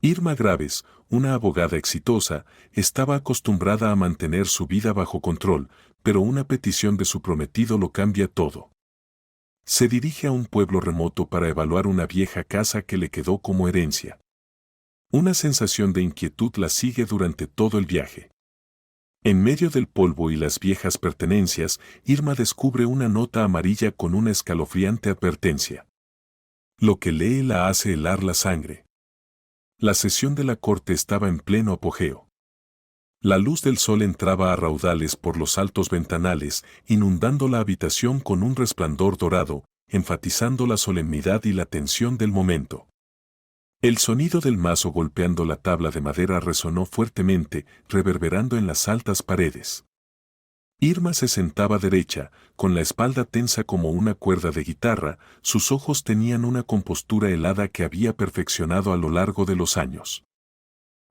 Irma Graves, una abogada exitosa, estaba acostumbrada a mantener su vida bajo control, pero una petición de su prometido lo cambia todo. Se dirige a un pueblo remoto para evaluar una vieja casa que le quedó como herencia. Una sensación de inquietud la sigue durante todo el viaje. En medio del polvo y las viejas pertenencias, Irma descubre una nota amarilla con una escalofriante advertencia. Lo que lee la hace helar la sangre. La sesión de la corte estaba en pleno apogeo. La luz del sol entraba a raudales por los altos ventanales, inundando la habitación con un resplandor dorado, enfatizando la solemnidad y la tensión del momento. El sonido del mazo golpeando la tabla de madera resonó fuertemente, reverberando en las altas paredes. Irma se sentaba derecha, con la espalda tensa como una cuerda de guitarra, sus ojos tenían una compostura helada que había perfeccionado a lo largo de los años.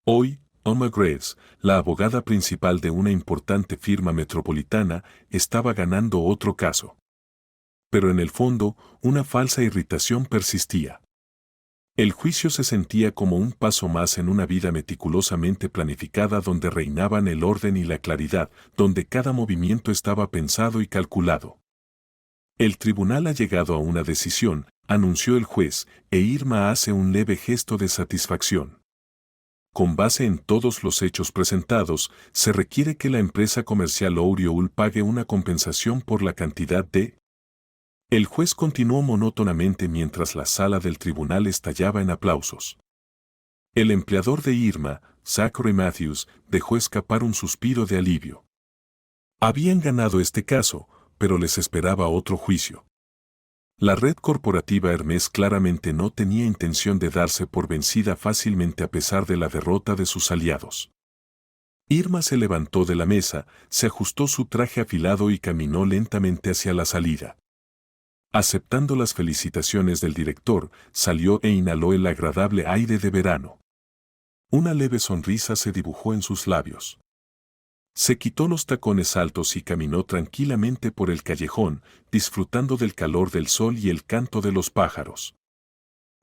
Hoy, Irma Graves, la abogada principal de una importante firma metropolitana, estaba ganando otro caso. Pero en el fondo, una falsa irritación persistía. El juicio se sentía como un paso más en una vida meticulosamente planificada donde reinaban el orden y la claridad, donde cada movimiento estaba pensado y calculado. El tribunal ha llegado a una decisión, anunció el juez, e Irma hace un leve gesto de satisfacción. Con base en todos los hechos presentados, se requiere que la empresa comercial Oriole pague una compensación por la cantidad de... El juez continuó monótonamente mientras la sala del tribunal estallaba en aplausos. El empleador de Irma, Zachary Matthews, dejó escapar un suspiro de alivio. Habían ganado este caso, pero les esperaba otro juicio. La red corporativa Hermes claramente no tenía intención de darse por vencida fácilmente a pesar de la derrota de sus aliados. Irma se levantó de la mesa, se ajustó su traje afilado y caminó lentamente hacia la salida. Aceptando las felicitaciones del director, salió e inhaló el agradable aire de verano. Una leve sonrisa se dibujó en sus labios. Se quitó los tacones altos y caminó tranquilamente por el callejón, disfrutando del calor del sol y el canto de los pájaros.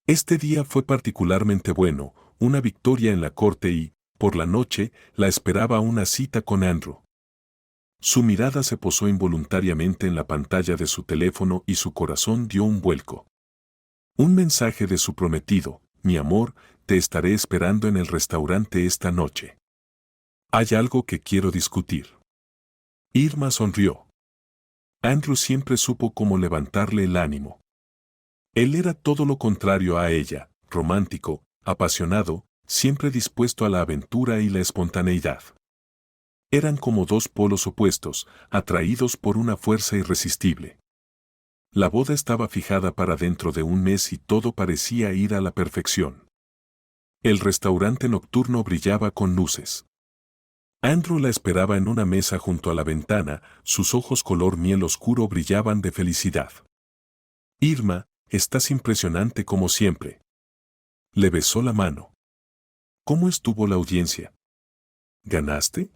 Este día fue particularmente bueno, una victoria en la corte y, por la noche, la esperaba una cita con Andrew. Su mirada se posó involuntariamente en la pantalla de su teléfono y su corazón dio un vuelco. Un mensaje de su prometido: mi amor, te estaré esperando en el restaurante esta noche. Hay algo que quiero discutir. Irma sonrió. Andrew siempre supo cómo levantarle el ánimo. Él era todo lo contrario a ella, romántico, apasionado, siempre dispuesto a la aventura y la espontaneidad. Eran como dos polos opuestos, atraídos por una fuerza irresistible. La boda estaba fijada para dentro de un mes y todo parecía ir a la perfección. El restaurante nocturno brillaba con luces. Andrew la esperaba en una mesa junto a la ventana, sus ojos color miel oscuro brillaban de felicidad. Irma, estás impresionante como siempre. Le besó la mano. ¿Cómo estuvo la audiencia? ¿Ganaste?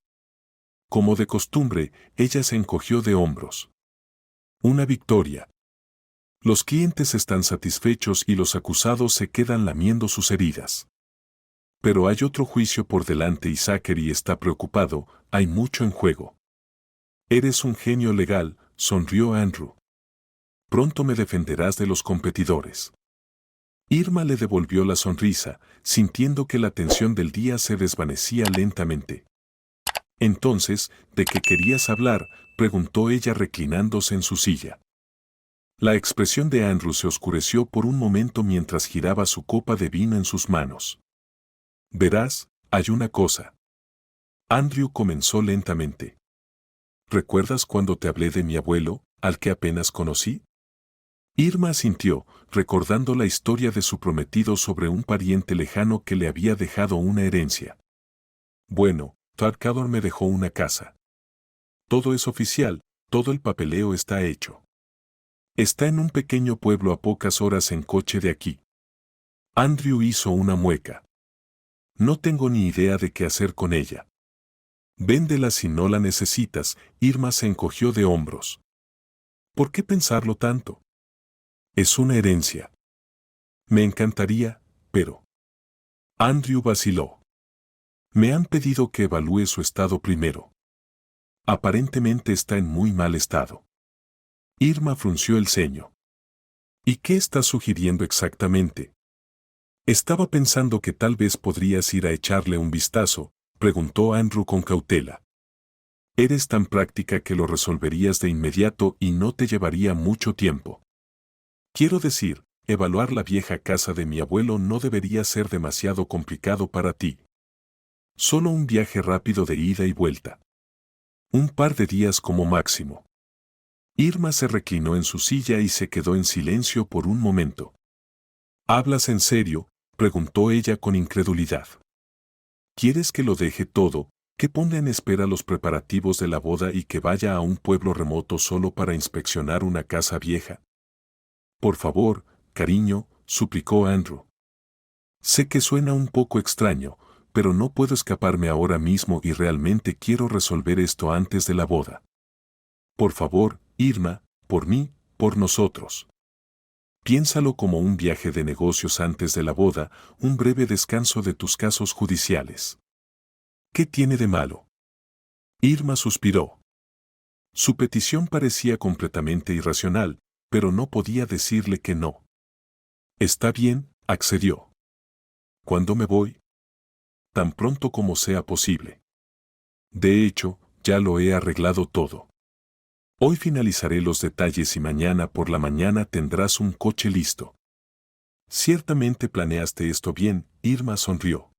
Como de costumbre, ella se encogió de hombros. Una victoria. Los clientes están satisfechos y los acusados se quedan lamiendo sus heridas. Pero hay otro juicio por delante y Zachary está preocupado, hay mucho en juego. Eres un genio legal, sonrió Andrew. Pronto me defenderás de los competidores. Irma le devolvió la sonrisa, sintiendo que la tensión del día se desvanecía lentamente. Entonces, ¿de qué querías hablar?, preguntó ella reclinándose en su silla. La expresión de Andrew se oscureció por un momento mientras giraba su copa de vino en sus manos. Verás, hay una cosa. Andrew comenzó lentamente. ¿Recuerdas cuando te hablé de mi abuelo, al que apenas conocí? Irma asintió, recordando la historia de su prometido sobre un pariente lejano que le había dejado una herencia. Bueno, Farquhar me dejó una casa. Todo es oficial, todo el papeleo está hecho. Está en un pequeño pueblo a pocas horas en coche de aquí. Andrew hizo una mueca. No tengo ni idea de qué hacer con ella. Véndela si no la necesitas. Irma se encogió de hombros. ¿Por qué pensarlo tanto? Es una herencia. Me encantaría, pero... Andrew vaciló. Me han pedido que evalúe su estado primero. Aparentemente está en muy mal estado. Irma frunció el ceño. ¿Y qué estás sugiriendo exactamente? Estaba pensando que tal vez podrías ir a echarle un vistazo, preguntó Andrew con cautela. Eres tan práctica que lo resolverías de inmediato y no te llevaría mucho tiempo. Quiero decir, evaluar la vieja casa de mi abuelo no debería ser demasiado complicado para ti. Solo un viaje rápido de ida y vuelta. Un par de días como máximo. Irma se reclinó en su silla y se quedó en silencio por un momento. ¿Hablas en serio?, preguntó ella con incredulidad. ¿Quieres que lo deje todo, que ponga en espera los preparativos de la boda y que vaya a un pueblo remoto solo para inspeccionar una casa vieja? Por favor, cariño, suplicó Andrew. Sé que suena un poco extraño, pero no puedo escaparme ahora mismo y realmente quiero resolver esto antes de la boda. Por favor, Irma, por mí, por nosotros. Piénsalo como un viaje de negocios antes de la boda, un breve descanso de tus casos judiciales. ¿Qué tiene de malo? Irma suspiró. Su petición parecía completamente irracional, pero no podía decirle que no. Está bien, accedió. ¿Cuándo me voy? Tan pronto como sea posible. De hecho, ya lo he arreglado todo. Hoy finalizaré los detalles y mañana por la mañana tendrás un coche listo. Ciertamente planeaste esto bien, Irma sonrió.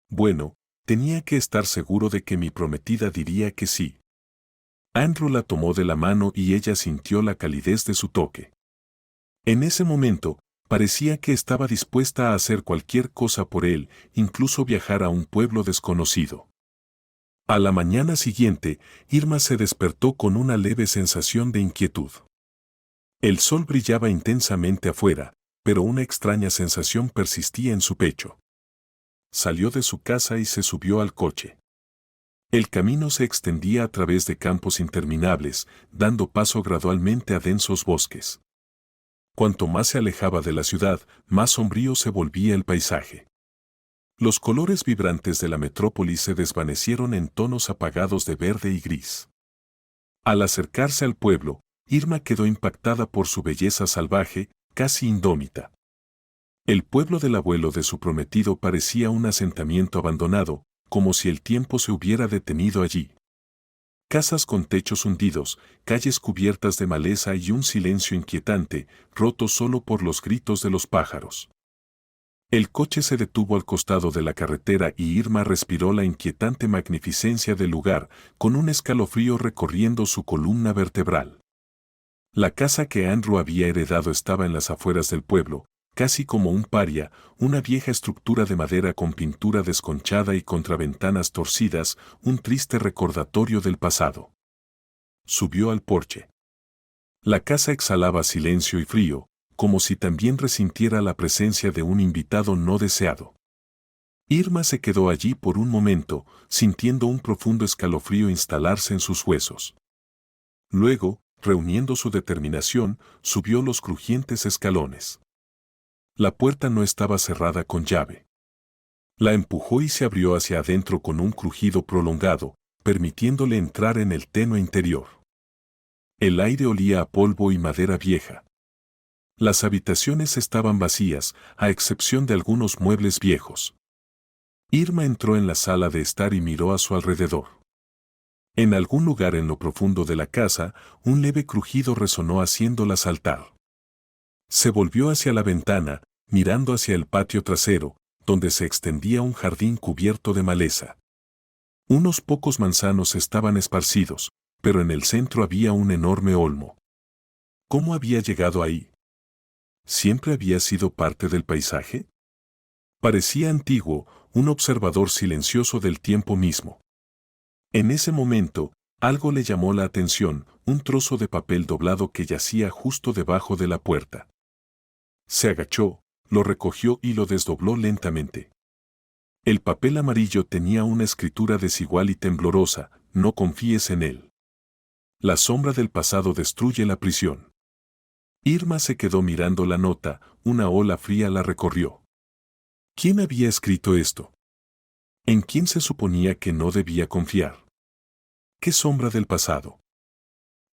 Bueno, tenía que estar seguro de que mi prometida diría que sí. Andrew la tomó de la mano y ella sintió la calidez de su toque. En ese momento, parecía que estaba dispuesta a hacer cualquier cosa por él, incluso viajar a un pueblo desconocido. A la mañana siguiente, Irma se despertó con una leve sensación de inquietud. El sol brillaba intensamente afuera, pero una extraña sensación persistía en su pecho. Salió de su casa y se subió al coche. El camino se extendía a través de campos interminables, dando paso gradualmente a densos bosques. Cuanto más se alejaba de la ciudad, más sombrío se volvía el paisaje. Los colores vibrantes de la metrópoli se desvanecieron en tonos apagados de verde y gris. Al acercarse al pueblo, Irma quedó impactada por su belleza salvaje, casi indómita. El pueblo del abuelo de su prometido parecía un asentamiento abandonado, como si el tiempo se hubiera detenido allí. Casas con techos hundidos, calles cubiertas de maleza y un silencio inquietante, roto solo por los gritos de los pájaros. El coche se detuvo al costado de la carretera y Irma respiró la inquietante magnificencia del lugar, con un escalofrío recorriendo su columna vertebral. La casa que Andrew había heredado estaba en las afueras del pueblo, casi como un paria, una vieja estructura de madera con pintura desconchada y contraventanas torcidas, un triste recordatorio del pasado. Subió al porche. La casa exhalaba silencio y frío, como si también resintiera la presencia de un invitado no deseado. Irma se quedó allí por un momento, sintiendo un profundo escalofrío instalarse en sus huesos. Luego, reuniendo su determinación, subió los crujientes escalones. La puerta no estaba cerrada con llave. La empujó y se abrió hacia adentro con un crujido prolongado, permitiéndole entrar en el tenue interior. El aire olía a polvo y madera vieja. Las habitaciones estaban vacías, a excepción de algunos muebles viejos. Irma entró en la sala de estar y miró a su alrededor. En algún lugar en lo profundo de la casa, un leve crujido resonó haciéndola saltar. Se volvió hacia la ventana, mirando hacia el patio trasero, donde se extendía un jardín cubierto de maleza. Unos pocos manzanos estaban esparcidos, pero en el centro había un enorme olmo. ¿Cómo había llegado ahí? ¿Siempre había sido parte del paisaje? Parecía antiguo, un observador silencioso del tiempo mismo. En ese momento, algo le llamó la atención, un trozo de papel doblado que yacía justo debajo de la puerta. Se agachó, lo recogió y lo desdobló lentamente. El papel amarillo tenía una escritura desigual y temblorosa: no confíes en él. La sombra del pasado destruye la prisión. Irma se quedó mirando la nota, una ola fría la recorrió. ¿Quién había escrito esto? ¿En quién se suponía que no debía confiar? ¿Qué sombra del pasado?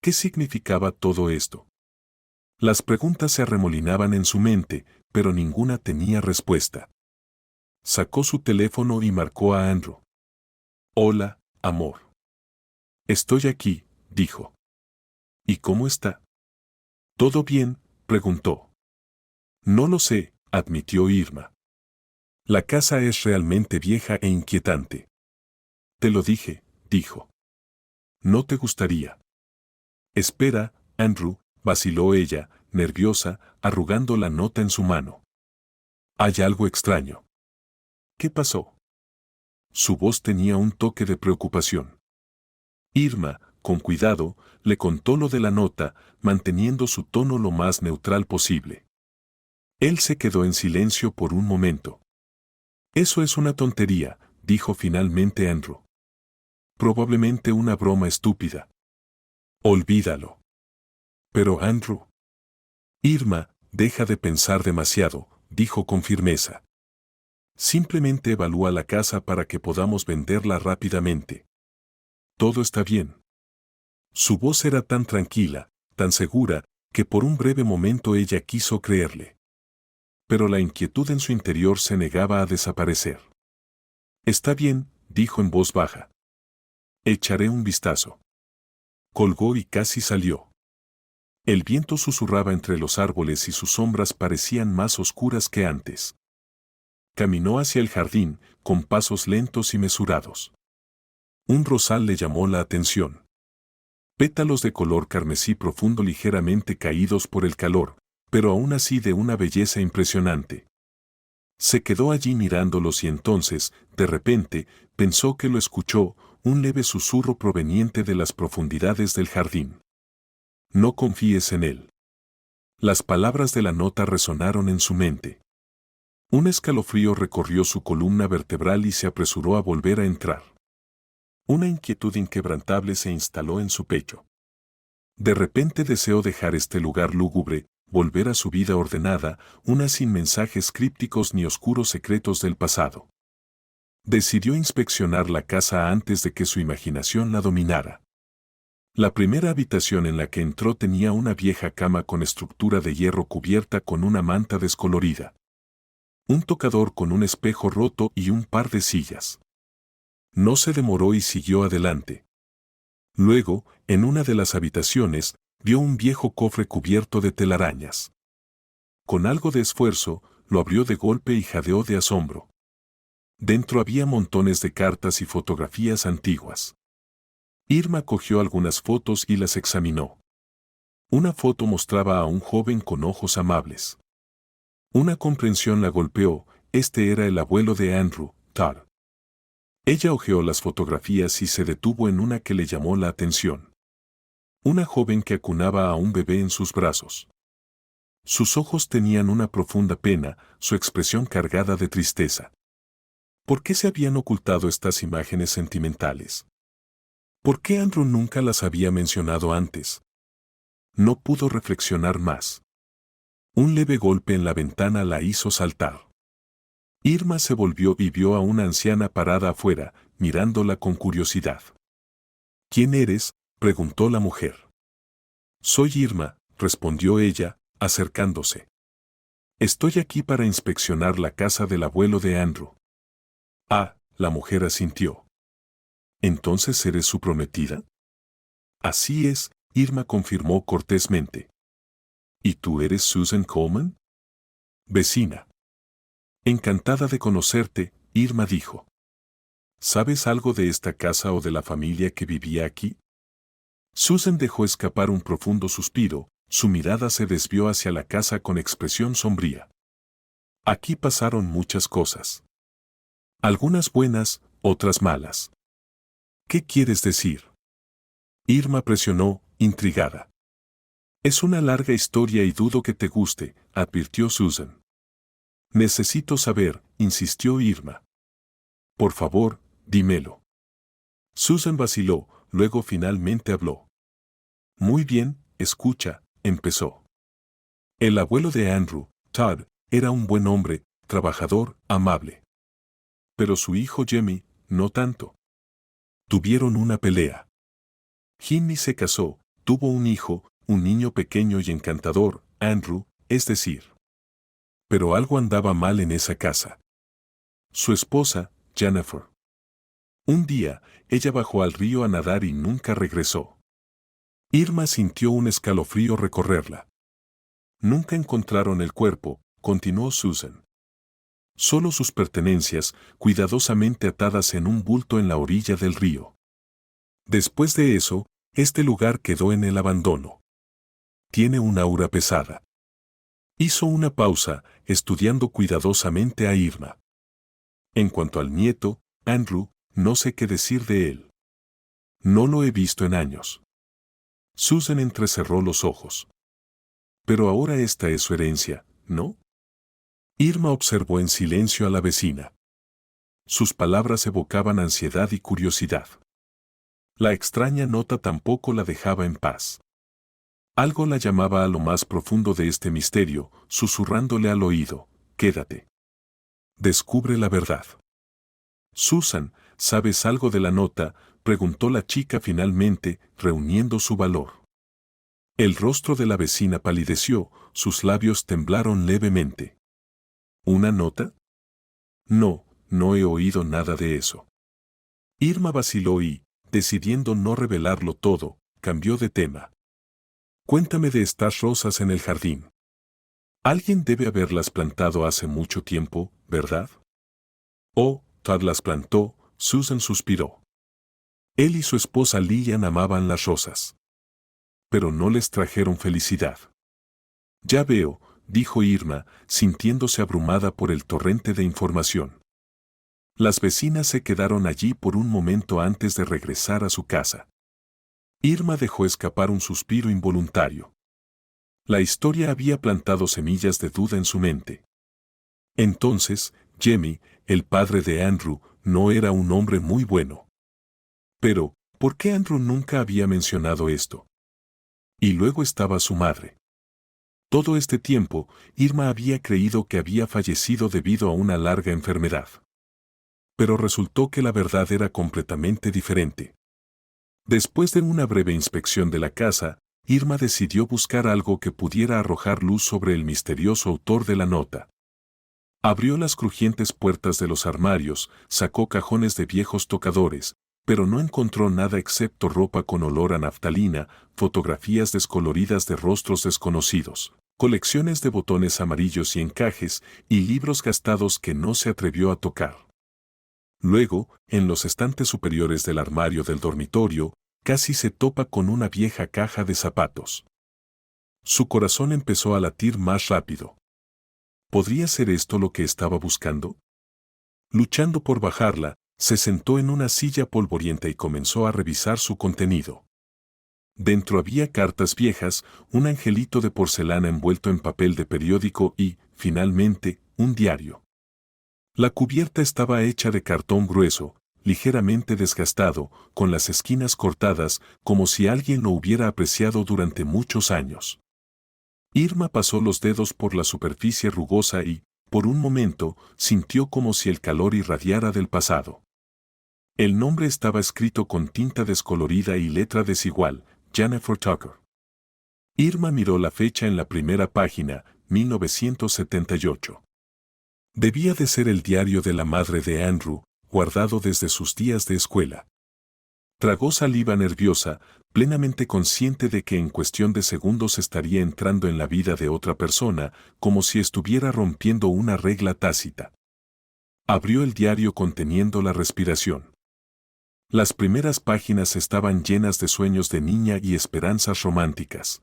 ¿Qué significaba todo esto? Las preguntas se arremolinaban en su mente, pero ninguna tenía respuesta. Sacó su teléfono y marcó a Andrew. Hola, amor. Estoy aquí, dijo. ¿Y cómo está? ¿Todo bien?, preguntó. No lo sé, admitió Irma. La casa es realmente vieja e inquietante. Te lo dije, dijo. No te gustaría. Espera, Andrew, vaciló ella, nerviosa, arrugando la nota en su mano. Hay algo extraño. ¿Qué pasó? Su voz tenía un toque de preocupación. Irma, con cuidado, le contó lo de la nota, manteniendo su tono lo más neutral posible. Él se quedó en silencio por un momento. Eso es una tontería, dijo finalmente Andrew. Probablemente una broma estúpida. Olvídalo. Pero Andrew. Irma, deja de pensar demasiado, dijo con firmeza. Simplemente evalúa la casa para que podamos venderla rápidamente. Todo está bien. Su voz era tan tranquila, tan segura, que por un breve momento ella quiso creerle. Pero la inquietud en su interior se negaba a desaparecer. Está bien, dijo en voz baja. Echaré un vistazo. Colgó y casi salió. El viento susurraba entre los árboles y sus sombras parecían más oscuras que antes. Caminó hacia el jardín, con pasos lentos y mesurados. Un rosal le llamó la atención. Pétalos de color carmesí profundo ligeramente caídos por el calor, pero aún así de una belleza impresionante. Se quedó allí mirándolos y entonces, de repente, pensó que lo escuchó, un leve susurro proveniente de las profundidades del jardín. No confíes en él. Las palabras de la nota resonaron en su mente. Un escalofrío recorrió su columna vertebral y se apresuró a volver a entrar. Una inquietud inquebrantable se instaló en su pecho. De repente deseó dejar este lugar lúgubre, volver a su vida ordenada, una sin mensajes crípticos ni oscuros secretos del pasado. Decidió inspeccionar la casa antes de que su imaginación la dominara. La primera habitación en la que entró tenía una vieja cama con estructura de hierro cubierta con una manta descolorida. Un tocador con un espejo roto y un par de sillas. No se demoró y siguió adelante. Luego, en una de las habitaciones, vio un viejo cofre cubierto de telarañas. Con algo de esfuerzo, lo abrió de golpe y jadeó de asombro. Dentro había montones de cartas y fotografías antiguas. Irma cogió algunas fotos y las examinó. Una foto mostraba a un joven con ojos amables. Una comprensión la golpeó, este era el abuelo de Andrew, Todd. Ella hojeó las fotografías y se detuvo en una que le llamó la atención. Una joven que acunaba a un bebé en sus brazos. Sus ojos tenían una profunda pena, su expresión cargada de tristeza. ¿Por qué se habían ocultado estas imágenes sentimentales? ¿Por qué Andrew nunca las había mencionado antes? No pudo reflexionar más. Un leve golpe en la ventana la hizo saltar. Irma se volvió y vio a una anciana parada afuera, mirándola con curiosidad. ¿Quién eres?, preguntó la mujer. Soy Irma, respondió ella, acercándose. Estoy aquí para inspeccionar la casa del abuelo de Andrew. Ah, la mujer asintió. ¿Entonces eres su prometida? Así es, Irma confirmó cortésmente. ¿Y tú eres Susan Coleman? Vecina. Encantada de conocerte, Irma dijo. ¿Sabes algo de esta casa o de la familia que vivía aquí? Susan dejó escapar un profundo suspiro, su mirada se desvió hacia la casa con expresión sombría. Aquí pasaron muchas cosas. Algunas buenas, otras malas. ¿Qué quieres decir? Irma presionó, intrigada. Es una larga historia y dudo que te guste, advirtió Susan. Necesito saber, insistió Irma. Por favor, dímelo. Susan vaciló, luego finalmente habló. Muy bien, escucha, empezó. El abuelo de Andrew, Todd, era un buen hombre, trabajador, amable. Pero su hijo Jamie, no tanto. Tuvieron una pelea. Jimmy se casó, tuvo un hijo, un niño pequeño y encantador, Andrew, es decir. Pero algo andaba mal en esa casa. Su esposa, Jennifer. Un día, ella bajó al río a nadar y nunca regresó. Irma sintió un escalofrío recorrerla. Nunca encontraron el cuerpo, continuó Susan. Solo sus pertenencias, cuidadosamente atadas en un bulto en la orilla del río. Después de eso, este lugar quedó en el abandono. Tiene un aura pesada. Hizo una pausa, estudiando cuidadosamente a Irma. En cuanto al nieto, Andrew, no sé qué decir de él. No lo he visto en años. Susan entrecerró los ojos. Pero ahora esta es su herencia, ¿no? Irma observó en silencio a la vecina. Sus palabras evocaban ansiedad y curiosidad. La extraña nota tampoco la dejaba en paz. Algo la llamaba a lo más profundo de este misterio, susurrándole al oído, quédate. Descubre la verdad. Susan, ¿sabes algo de la nota?, preguntó la chica finalmente, reuniendo su valor. El rostro de la vecina palideció, sus labios temblaron levemente. ¿Una nota? No, no he oído nada de eso. Irma vaciló y, decidiendo no revelarlo todo, cambió de tema. Cuéntame de estas rosas en el jardín. Alguien debe haberlas plantado hace mucho tiempo, ¿verdad? Oh, Todd las plantó, Susan suspiró. Él y su esposa Lillian amaban las rosas. Pero no les trajeron felicidad. Ya veo, dijo Irma, sintiéndose abrumada por el torrente de información. Las vecinas se quedaron allí por un momento antes de regresar a su casa. Irma dejó escapar un suspiro involuntario. La historia había plantado semillas de duda en su mente. Entonces, Jamie, el padre de Andrew, no era un hombre muy bueno. Pero, ¿por qué Andrew nunca había mencionado esto? Y luego estaba su madre. Todo este tiempo, Irma había creído que había fallecido debido a una larga enfermedad. Pero resultó que la verdad era completamente diferente. Después de una breve inspección de la casa, Irma decidió buscar algo que pudiera arrojar luz sobre el misterioso autor de la nota. Abrió las crujientes puertas de los armarios, sacó cajones de viejos tocadores, pero no encontró nada excepto ropa con olor a naftalina, fotografías descoloridas de rostros desconocidos, colecciones de botones amarillos y encajes, y libros gastados que no se atrevió a tocar. Luego, en los estantes superiores del armario del dormitorio, casi se topa con una vieja caja de zapatos. Su corazón empezó a latir más rápido. ¿Podría ser esto lo que estaba buscando? Luchando por bajarla, se sentó en una silla polvorienta y comenzó a revisar su contenido. Dentro había cartas viejas, un angelito de porcelana envuelto en papel de periódico y, finalmente, un diario. La cubierta estaba hecha de cartón grueso, ligeramente desgastado, con las esquinas cortadas, como si alguien lo hubiera apreciado durante muchos años. Irma pasó los dedos por la superficie rugosa y, por un momento, sintió como si el calor irradiara del pasado. El nombre estaba escrito con tinta descolorida y letra desigual, Jennifer Tucker. Irma miró la fecha en la primera página, 1978. Debía de ser el diario de la madre de Andrew, guardado desde sus días de escuela. Tragó saliva nerviosa, plenamente consciente de que en cuestión de segundos estaría entrando en la vida de otra persona, como si estuviera rompiendo una regla tácita. Abrió el diario conteniendo la respiración. Las primeras páginas estaban llenas de sueños de niña y esperanzas románticas.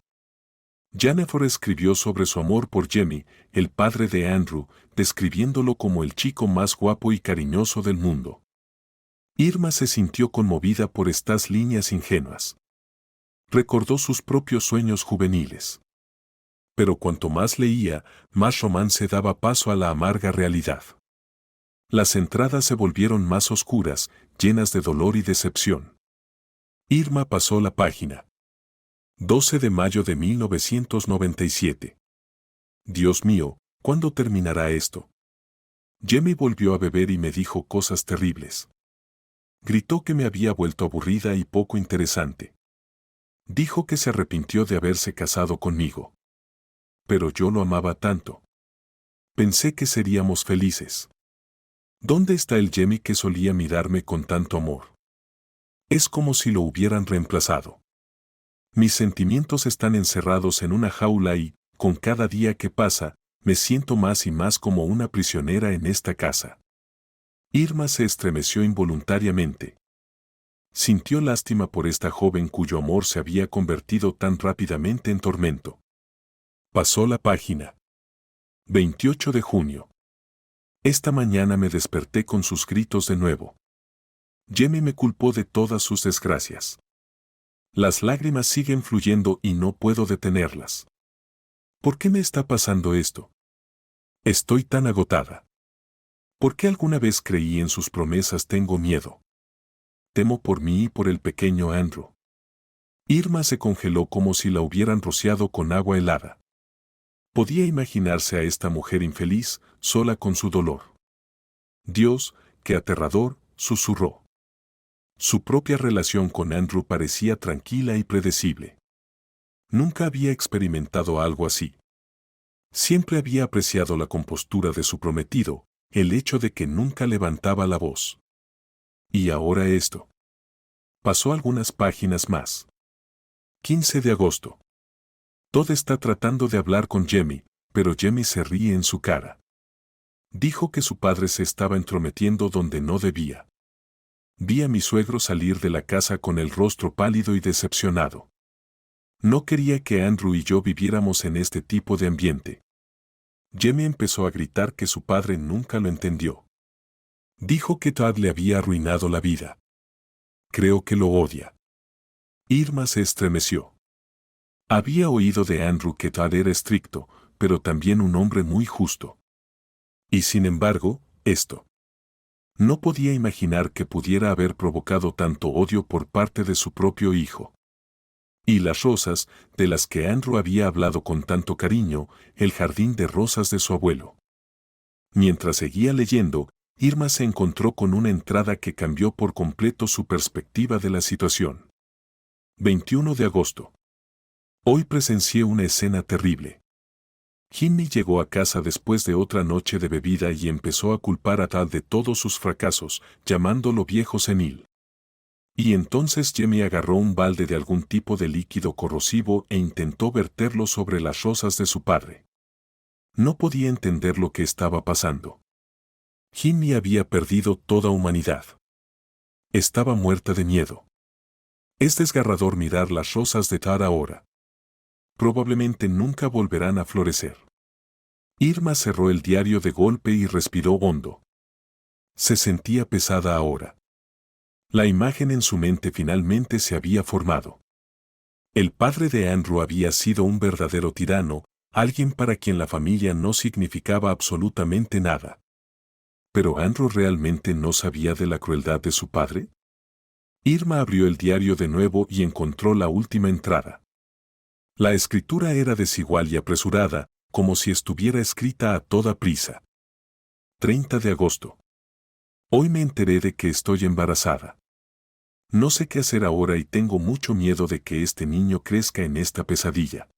Jennifer escribió sobre su amor por Jamie, el padre de Andrew, describiéndolo como el chico más guapo y cariñoso del mundo. Irma se sintió conmovida por estas líneas ingenuas. Recordó sus propios sueños juveniles. Pero cuanto más leía, más romance daba paso a la amarga realidad. Las entradas se volvieron más oscuras, llenas de dolor y decepción. Irma pasó la página. 12 de mayo de 1997. Dios mío, ¿cuándo terminará esto? Jamie volvió a beber y me dijo cosas terribles. Gritó que me había vuelto aburrida y poco interesante. Dijo que se arrepintió de haberse casado conmigo. Pero yo lo amaba tanto. Pensé que seríamos felices. ¿Dónde está el Jamie que solía mirarme con tanto amor? Es como si lo hubieran reemplazado. Mis sentimientos están encerrados en una jaula y, con cada día que pasa, me siento más y más como una prisionera en esta casa. Irma se estremeció involuntariamente. Sintió lástima por esta joven cuyo amor se había convertido tan rápidamente en tormento. Pasó la página. 28 de junio. Esta mañana me desperté con sus gritos de nuevo. Jamie me culpó de todas sus desgracias. Las lágrimas siguen fluyendo y no puedo detenerlas. ¿Por qué me está pasando esto? Estoy tan agotada. ¿Por qué alguna vez creí en sus promesas? Tengo miedo. Temo por mí y por el pequeño Andrew. Irma se congeló como si la hubieran rociado con agua helada. Podía imaginarse a esta mujer infeliz, sola con su dolor. Dios, qué aterrador, susurró. Su propia relación con Andrew parecía tranquila y predecible. Nunca había experimentado algo así. Siempre había apreciado la compostura de su prometido, el hecho de que nunca levantaba la voz. Y ahora esto. Pasó algunas páginas más. 15 de agosto. Todd está tratando de hablar con Jamie, pero Jamie se ríe en su cara. Dijo que su padre se estaba entrometiendo donde no debía. Vi a mi suegro salir de la casa con el rostro pálido y decepcionado. No quería que Andrew y yo viviéramos en este tipo de ambiente. Jamie empezó a gritar que su padre nunca lo entendió. Dijo que Todd le había arruinado la vida. Creo que lo odia. Irma se estremeció. Había oído de Andrew que Todd era estricto, pero también un hombre muy justo. Y sin embargo, esto. No podía imaginar que pudiera haber provocado tanto odio por parte de su propio hijo. Y las rosas, de las que Andrew había hablado con tanto cariño, el jardín de rosas de su abuelo. Mientras seguía leyendo, Irma se encontró con una entrada que cambió por completo su perspectiva de la situación. 21 de agosto. Hoy presencié una escena terrible. Jimmy llegó a casa después de otra noche de bebida y empezó a culpar a Todd de todos sus fracasos, llamándolo viejo senil. Y entonces Jamie agarró un balde de algún tipo de líquido corrosivo e intentó verterlo sobre las rosas de su padre. No podía entender lo que estaba pasando. Jimmy había perdido toda humanidad. Estaba muerta de miedo. Es desgarrador mirar las rosas de Todd ahora. Probablemente nunca volverán a florecer. Irma cerró el diario de golpe y respiró hondo. Se sentía pesada ahora. La imagen en su mente finalmente se había formado. El padre de Andrew había sido un verdadero tirano, alguien para quien la familia no significaba absolutamente nada. ¿Pero Andrew realmente no sabía de la crueldad de su padre? Irma abrió el diario de nuevo y encontró la última entrada. La escritura era desigual y apresurada, como si estuviera escrita a toda prisa. 30 de agosto. Hoy me enteré de que estoy embarazada. No sé qué hacer ahora y tengo mucho miedo de que este niño crezca en esta pesadilla.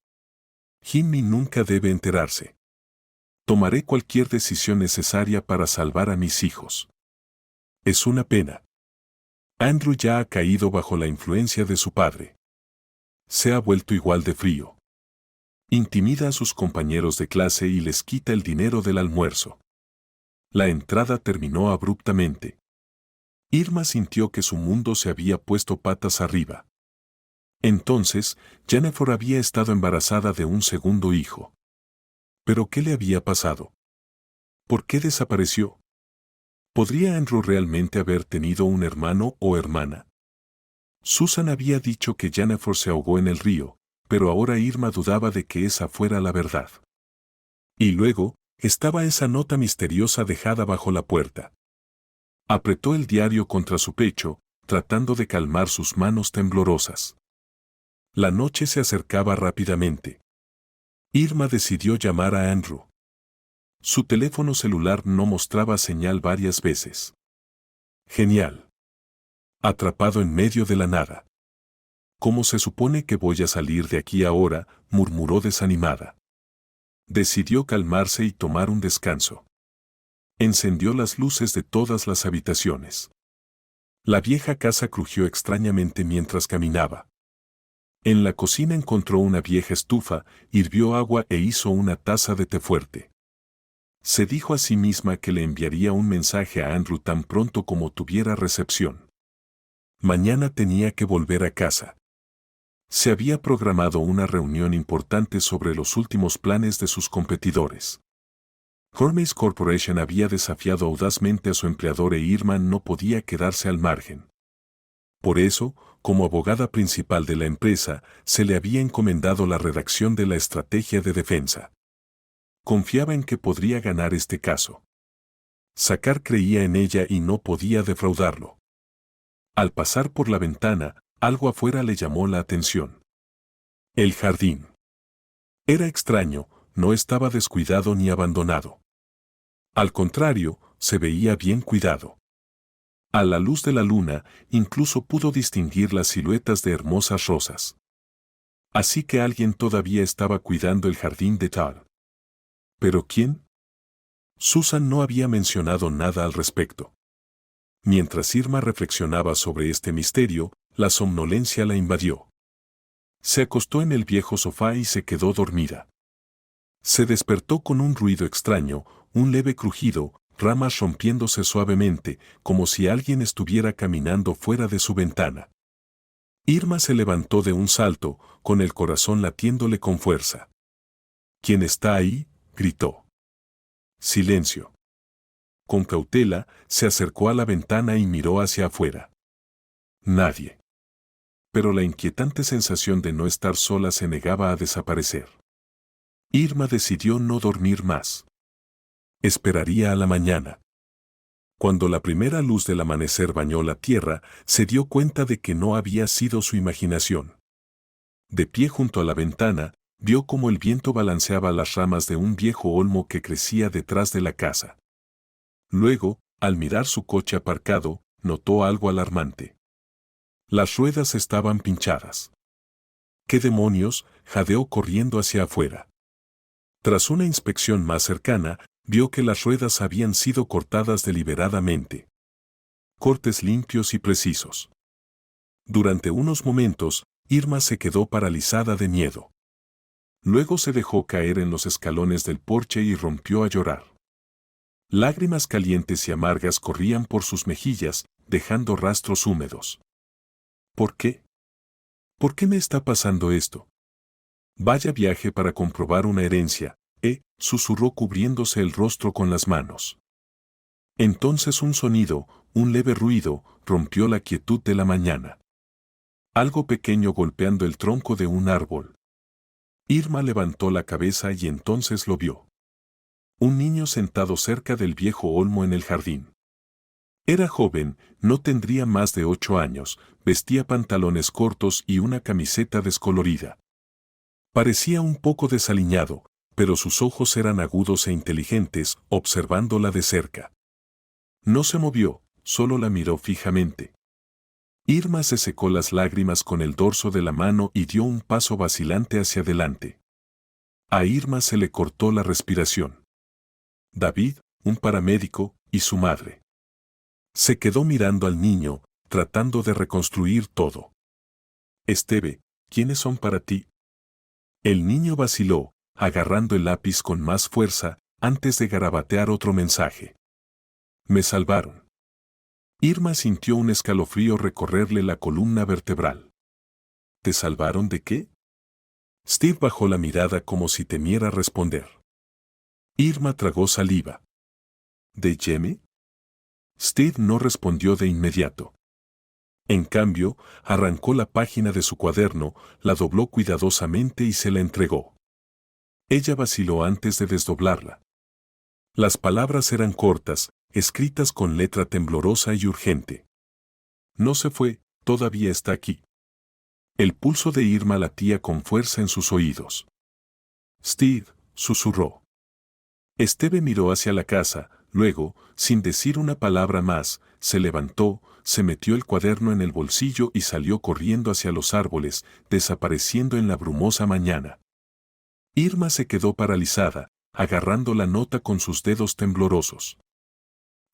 Jimmy nunca debe enterarse. Tomaré cualquier decisión necesaria para salvar a mis hijos. Es una pena. Andrew ya ha caído bajo la influencia de su padre. Se ha vuelto igual de frío. Intimida a sus compañeros de clase y les quita el dinero del almuerzo. La entrada terminó abruptamente. Irma sintió que su mundo se había puesto patas arriba. Entonces, Jennifer había estado embarazada de un segundo hijo. ¿Pero qué le había pasado? ¿Por qué desapareció? ¿Podría Andrew realmente haber tenido un hermano o hermana? Susan había dicho que Jennifer se ahogó en el río, pero ahora Irma dudaba de que esa fuera la verdad. Y luego, estaba esa nota misteriosa dejada bajo la puerta. Apretó el diario contra su pecho, tratando de calmar sus manos temblorosas. La noche se acercaba rápidamente. Irma decidió llamar a Andrew. Su teléfono celular no mostraba señal varias veces. Genial. Atrapado en medio de la nada. ¿Cómo se supone que voy a salir de aquí ahora?, murmuró desanimada. Decidió calmarse y tomar un descanso. Encendió las luces de todas las habitaciones. La vieja casa crujió extrañamente mientras caminaba. En la cocina encontró una vieja estufa, hirvió agua e hizo una taza de té fuerte. Se dijo a sí misma que le enviaría un mensaje a Andrew tan pronto como tuviera recepción. Mañana tenía que volver a casa. Se había programado una reunión importante sobre los últimos planes de sus competidores. Hermes Corporation había desafiado audazmente a su empleador e Irma no podía quedarse al margen. Por eso, como abogada principal de la empresa, se le había encomendado la redacción de la estrategia de defensa. Confiaba en que podría ganar este caso. Sakar creía en ella y no podía defraudarlo. Al pasar por la ventana, algo afuera le llamó la atención. El jardín. Era extraño, no estaba descuidado ni abandonado. Al contrario, se veía bien cuidado. A la luz de la luna, incluso pudo distinguir las siluetas de hermosas rosas. Así que alguien todavía estaba cuidando el jardín de Tal. ¿Pero quién? Susan no había mencionado nada al respecto. Mientras Irma reflexionaba sobre este misterio, la somnolencia la invadió. Se acostó en el viejo sofá y se quedó dormida. Se despertó con un ruido extraño, un leve crujido, ramas rompiéndose suavemente, como si alguien estuviera caminando fuera de su ventana. Irma se levantó de un salto, con el corazón latiéndole con fuerza. ¿Quién está ahí?, gritó. Silencio. Con cautela, se acercó a la ventana y miró hacia afuera. Nadie. Pero la inquietante sensación de no estar sola se negaba a desaparecer. Irma decidió no dormir más. Esperaría a la mañana. Cuando la primera luz del amanecer bañó la tierra, se dio cuenta de que no había sido su imaginación. De pie junto a la ventana, vio cómo el viento balanceaba las ramas de un viejo olmo que crecía detrás de la casa. Luego, al mirar su coche aparcado, notó algo alarmante. Las ruedas estaban pinchadas. ¿Qué demonios?, jadeó corriendo hacia afuera. Tras una inspección más cercana, vio que las ruedas habían sido cortadas deliberadamente. Cortes limpios y precisos. Durante unos momentos, Irma se quedó paralizada de miedo. Luego se dejó caer en los escalones del porche y rompió a llorar. Lágrimas calientes y amargas corrían por sus mejillas, dejando rastros húmedos. ¿Por qué? ¿Por qué me está pasando esto? Vaya viaje para comprobar una herencia, susurró cubriéndose el rostro con las manos. Entonces un sonido, un leve ruido, rompió la quietud de la mañana. Algo pequeño golpeando el tronco de un árbol. Irma levantó la cabeza y entonces lo vio. Un niño sentado cerca del viejo olmo en el jardín. Era joven, no tendría más de 8 años, vestía pantalones cortos y una camiseta descolorida. Parecía un poco desaliñado, pero sus ojos eran agudos e inteligentes, observándola de cerca. No se movió, solo la miró fijamente. Irma se secó las lágrimas con el dorso de la mano y dio un paso vacilante hacia adelante. A Irma se le cortó la respiración. David, un paramédico, y su madre. Se quedó mirando al niño, tratando de reconstruir todo. Esteve, ¿quiénes son para ti? El niño vaciló, agarrando el lápiz con más fuerza, antes de garabatear otro mensaje. Me salvaron. Irma sintió un escalofrío recorrerle la columna vertebral. ¿Te salvaron de qué? Steve bajó la mirada como si temiera responder. Irma tragó saliva. ¿De Jamie? Steve no respondió de inmediato. En cambio, arrancó la página de su cuaderno, la dobló cuidadosamente y se la entregó. Ella vaciló antes de desdoblarla. Las palabras eran cortas, escritas con letra temblorosa y urgente. No se fue, todavía está aquí. El pulso de Irma latía con fuerza en sus oídos. Steve, susurró. Esteve miró hacia la casa, luego, sin decir una palabra más, se levantó, se metió el cuaderno en el bolsillo y salió corriendo hacia los árboles, desapareciendo en la brumosa mañana. Irma se quedó paralizada, agarrando la nota con sus dedos temblorosos.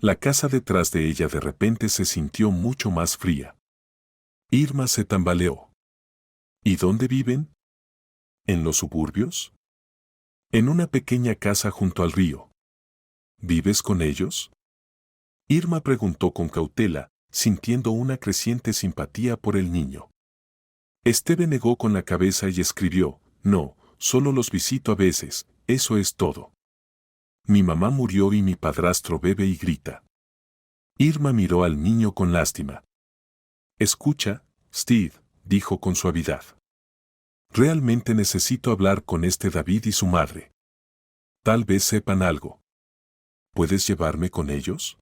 La casa detrás de ella de repente se sintió mucho más fría. Irma se tambaleó. ¿Y dónde viven? ¿En los suburbios? En una pequeña casa junto al río. ¿Vives con ellos? Irma preguntó con cautela, sintiendo una creciente simpatía por el niño. Esteve negó con la cabeza y escribió, no, solo los visito a veces, eso es todo. Mi mamá murió y mi padrastro bebe y grita. Irma miró al niño con lástima. Escucha, Steve, dijo con suavidad. Realmente necesito hablar con este David y su madre. Tal vez sepan algo. ¿Puedes llevarme con ellos?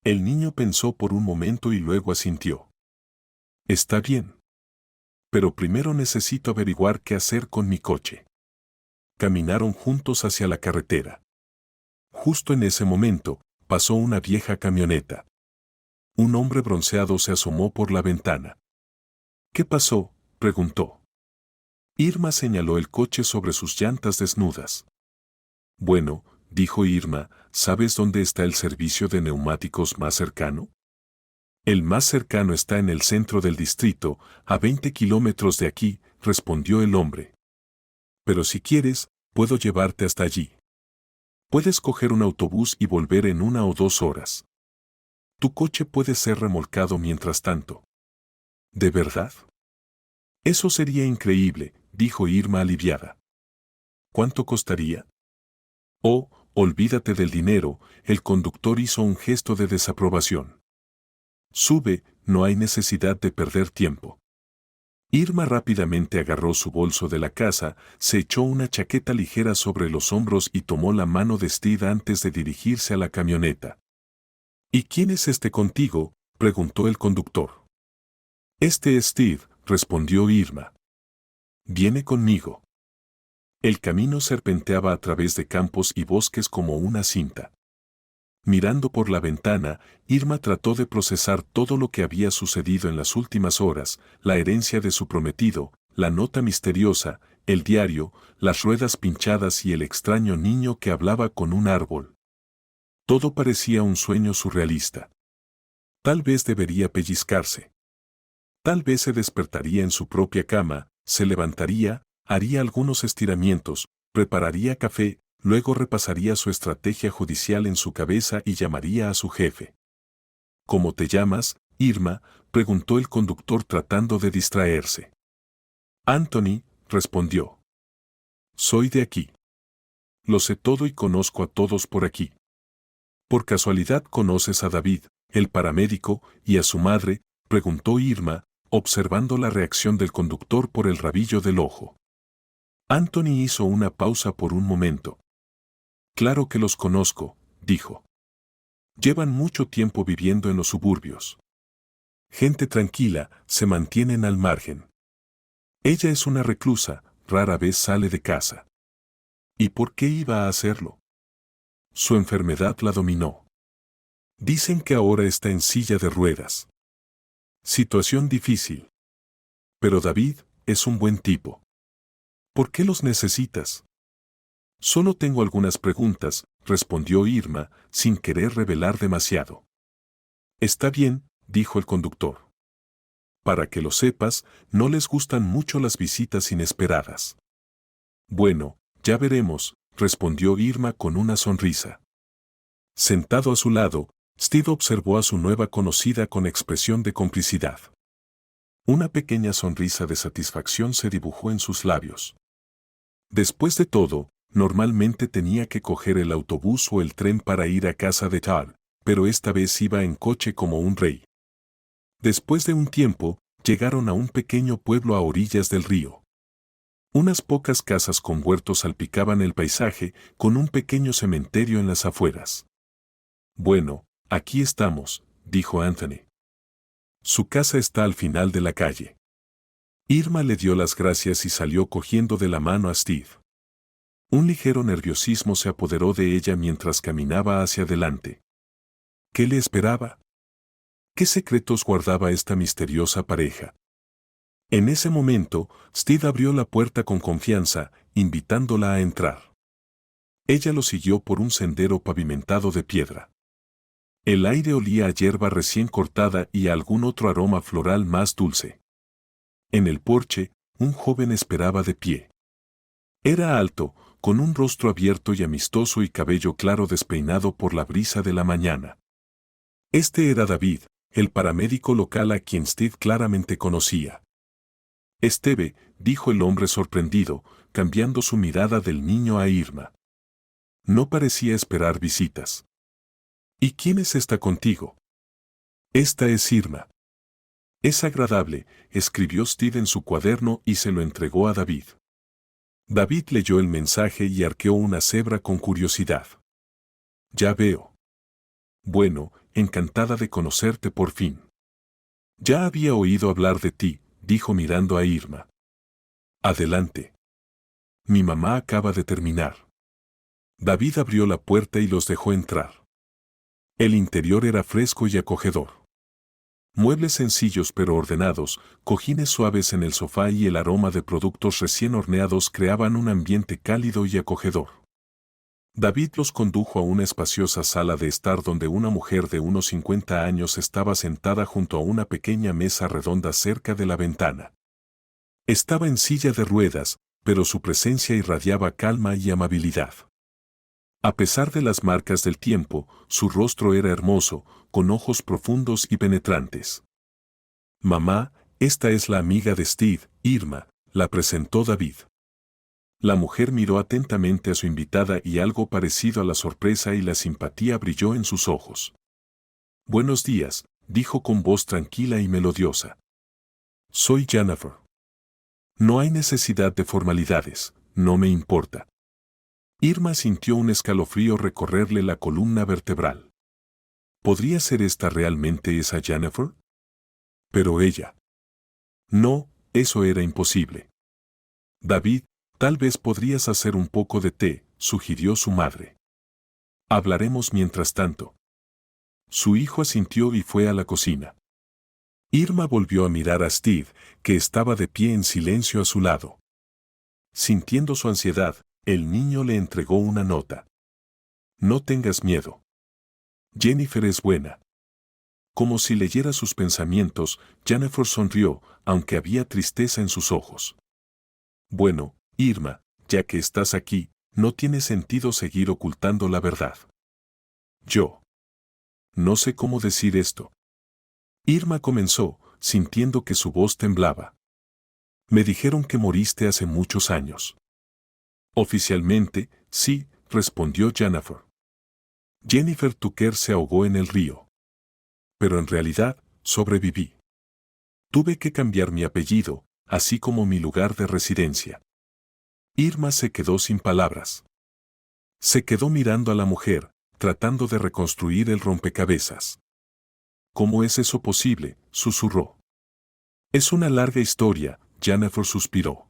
El niño pensó por un momento y luego asintió. Está bien. Pero primero necesito averiguar qué hacer con mi coche. Caminaron juntos hacia la carretera. Justo en ese momento, pasó una vieja camioneta. Un hombre bronceado se asomó por la ventana. ¿Qué pasó?, preguntó. Irma señaló el coche sobre sus llantas desnudas. Bueno, dijo Irma, ¿sabes dónde está el servicio de neumáticos más cercano? El más cercano está en el centro del distrito, a 20 kilómetros de aquí, respondió el hombre. Pero si quieres, puedo llevarte hasta allí. Puedes coger un autobús y volver en 1 o 2 horas. Tu coche puede ser remolcado mientras tanto. ¿De verdad? Eso sería increíble, dijo Irma aliviada. ¿Cuánto costaría? Oh, olvídate del dinero, el conductor hizo un gesto de desaprobación. Sube, no hay necesidad de perder tiempo. Irma rápidamente agarró su bolso de la casa, se echó una chaqueta ligera sobre los hombros y tomó la mano de Steve antes de dirigirse a la camioneta. ¿Y quién es este contigo?, preguntó el conductor. Este es Steve, respondió Irma. Viene conmigo. El camino serpenteaba a través de campos y bosques como una cinta. Mirando por la ventana, Irma trató de procesar todo lo que había sucedido en las últimas horas, la herencia de su prometido, la nota misteriosa, el diario, las ruedas pinchadas y el extraño niño que hablaba con un árbol. Todo parecía un sueño surrealista. Tal vez debería pellizcarse. Tal vez se despertaría en su propia cama, se levantaría, haría algunos estiramientos, prepararía café, luego repasaría su estrategia judicial en su cabeza y llamaría a su jefe. ¿Cómo te llamas, Irma?, preguntó el conductor tratando de distraerse. Anthony, respondió. Soy de aquí. Lo sé todo y conozco a todos por aquí. ¿Por casualidad conoces a David, el paramédico, y a su madre?, preguntó Irma, observando la reacción del conductor por el rabillo del ojo. Anthony hizo una pausa por un momento. Claro que los conozco, dijo. Llevan mucho tiempo viviendo en los suburbios. Gente tranquila, se mantienen al margen. Ella es una reclusa, rara vez sale de casa. ¿Y por qué iba a hacerlo? Su enfermedad la dominó. Dicen que ahora está en silla de ruedas. Situación difícil. Pero David es un buen tipo. ¿Por qué los necesitas? Solo tengo algunas preguntas, respondió Irma, sin querer revelar demasiado. Está bien, dijo el conductor. Para que lo sepas, no les gustan mucho las visitas inesperadas. Bueno, ya veremos, respondió Irma con una sonrisa. Sentado a su lado, Steve observó a su nueva conocida con expresión de complicidad. Una pequeña sonrisa de satisfacción se dibujó en sus labios. Después de todo, normalmente tenía que coger el autobús o el tren para ir a casa de Tar, pero esta vez iba en coche como un rey. Después de un tiempo, llegaron a un pequeño pueblo a orillas del río. Unas pocas casas con huertos salpicaban el paisaje, con un pequeño cementerio en las afueras. Bueno, aquí estamos, dijo Anthony. Su casa está al final de la calle. Irma le dio las gracias y salió cogiendo de la mano a Steve. Un ligero nerviosismo se apoderó de ella mientras caminaba hacia adelante. ¿Qué le esperaba? ¿Qué secretos guardaba esta misteriosa pareja? En ese momento, Steve abrió la puerta con confianza, invitándola a entrar. Ella lo siguió por un sendero pavimentado de piedra. El aire olía a hierba recién cortada y a algún otro aroma floral más dulce. En el porche, un joven esperaba de pie. Era alto, con un rostro abierto y amistoso y cabello claro despeinado por la brisa de la mañana. Este era David, el paramédico local a quien Steve claramente conocía. Esteve, dijo el hombre sorprendido, cambiando su mirada del niño a Irma. No parecía esperar visitas. ¿Y quién es esta contigo? Esta es Irma. Es agradable, escribió Steve en su cuaderno y se lo entregó a David. David leyó el mensaje y arqueó una cebra con curiosidad. Ya veo. Bueno, encantada de conocerte por fin. Ya había oído hablar de ti, dijo mirando a Irma. Adelante. Mi mamá acaba de terminar. David abrió la puerta y los dejó entrar. El interior era fresco y acogedor. Muebles sencillos pero ordenados, cojines suaves en el sofá y el aroma de productos recién horneados creaban un ambiente cálido y acogedor. David los condujo a una espaciosa sala de estar donde una mujer de unos 50 años estaba sentada junto a una pequeña mesa redonda cerca de la ventana. Estaba en silla de ruedas, pero su presencia irradiaba calma y amabilidad. A pesar de las marcas del tiempo, su rostro era hermoso, con ojos profundos y penetrantes. Mamá, esta es la amiga de Steve, Irma, la presentó David. La mujer miró atentamente a su invitada y algo parecido a la sorpresa y la simpatía brilló en sus ojos. Buenos días, dijo con voz tranquila y melodiosa. Soy Jennifer. No hay necesidad de formalidades, no me importa. Irma sintió un escalofrío recorrerle la columna vertebral. ¿Podría ser esta realmente esa Jennifer? Pero ella. No, eso era imposible. David, tal vez podrías hacer un poco de té, sugirió su madre. Hablaremos mientras tanto. Su hijo asintió y fue a la cocina. Irma volvió a mirar a Steve, que estaba de pie en silencio a su lado. Sintiendo su ansiedad, el niño le entregó una nota. No tengas miedo. Jennifer es buena. Como si leyera sus pensamientos, Jennifer sonrió, aunque había tristeza en sus ojos. Bueno, Irma, ya que estás aquí, no tiene sentido seguir ocultando la verdad. Yo. No sé cómo decir esto. Irma comenzó, sintiendo que su voz temblaba. Me dijeron que moriste hace muchos años. Oficialmente, sí, respondió Jennifer. Jennifer Tucker se ahogó en el río. Pero en realidad, sobreviví. Tuve que cambiar mi apellido, así como mi lugar de residencia. Irma se quedó sin palabras. Se quedó mirando a la mujer, tratando de reconstruir el rompecabezas. ¿Cómo es eso posible?, susurró. Es una larga historia, Jennifer suspiró.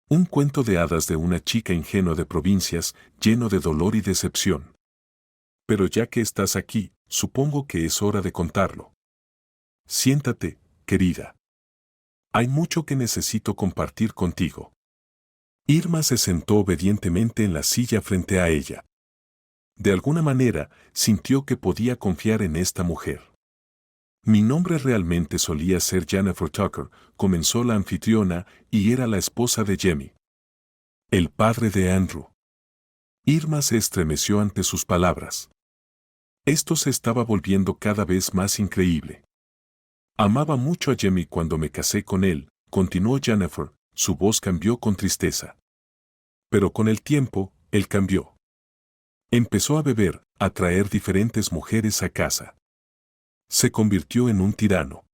Un cuento de hadas de una chica ingenua de provincias, lleno de dolor y decepción. Pero ya que estás aquí, supongo que es hora de contarlo. Siéntate, querida. Hay mucho que necesito compartir contigo. Irma se sentó obedientemente en la silla frente a ella. De alguna manera, sintió que podía confiar en esta mujer. Mi nombre realmente solía ser Jennifer Tucker, comenzó la anfitriona, y era la esposa de Jamie. El padre de Andrew. Irma se estremeció ante sus palabras. Esto se estaba volviendo cada vez más increíble. Amaba mucho a Jamie cuando me casé con él, continuó Jennifer, su voz cambió con tristeza. Pero con el tiempo, él cambió. Empezó a beber, a traer diferentes mujeres a casa. Se convirtió en un tirano.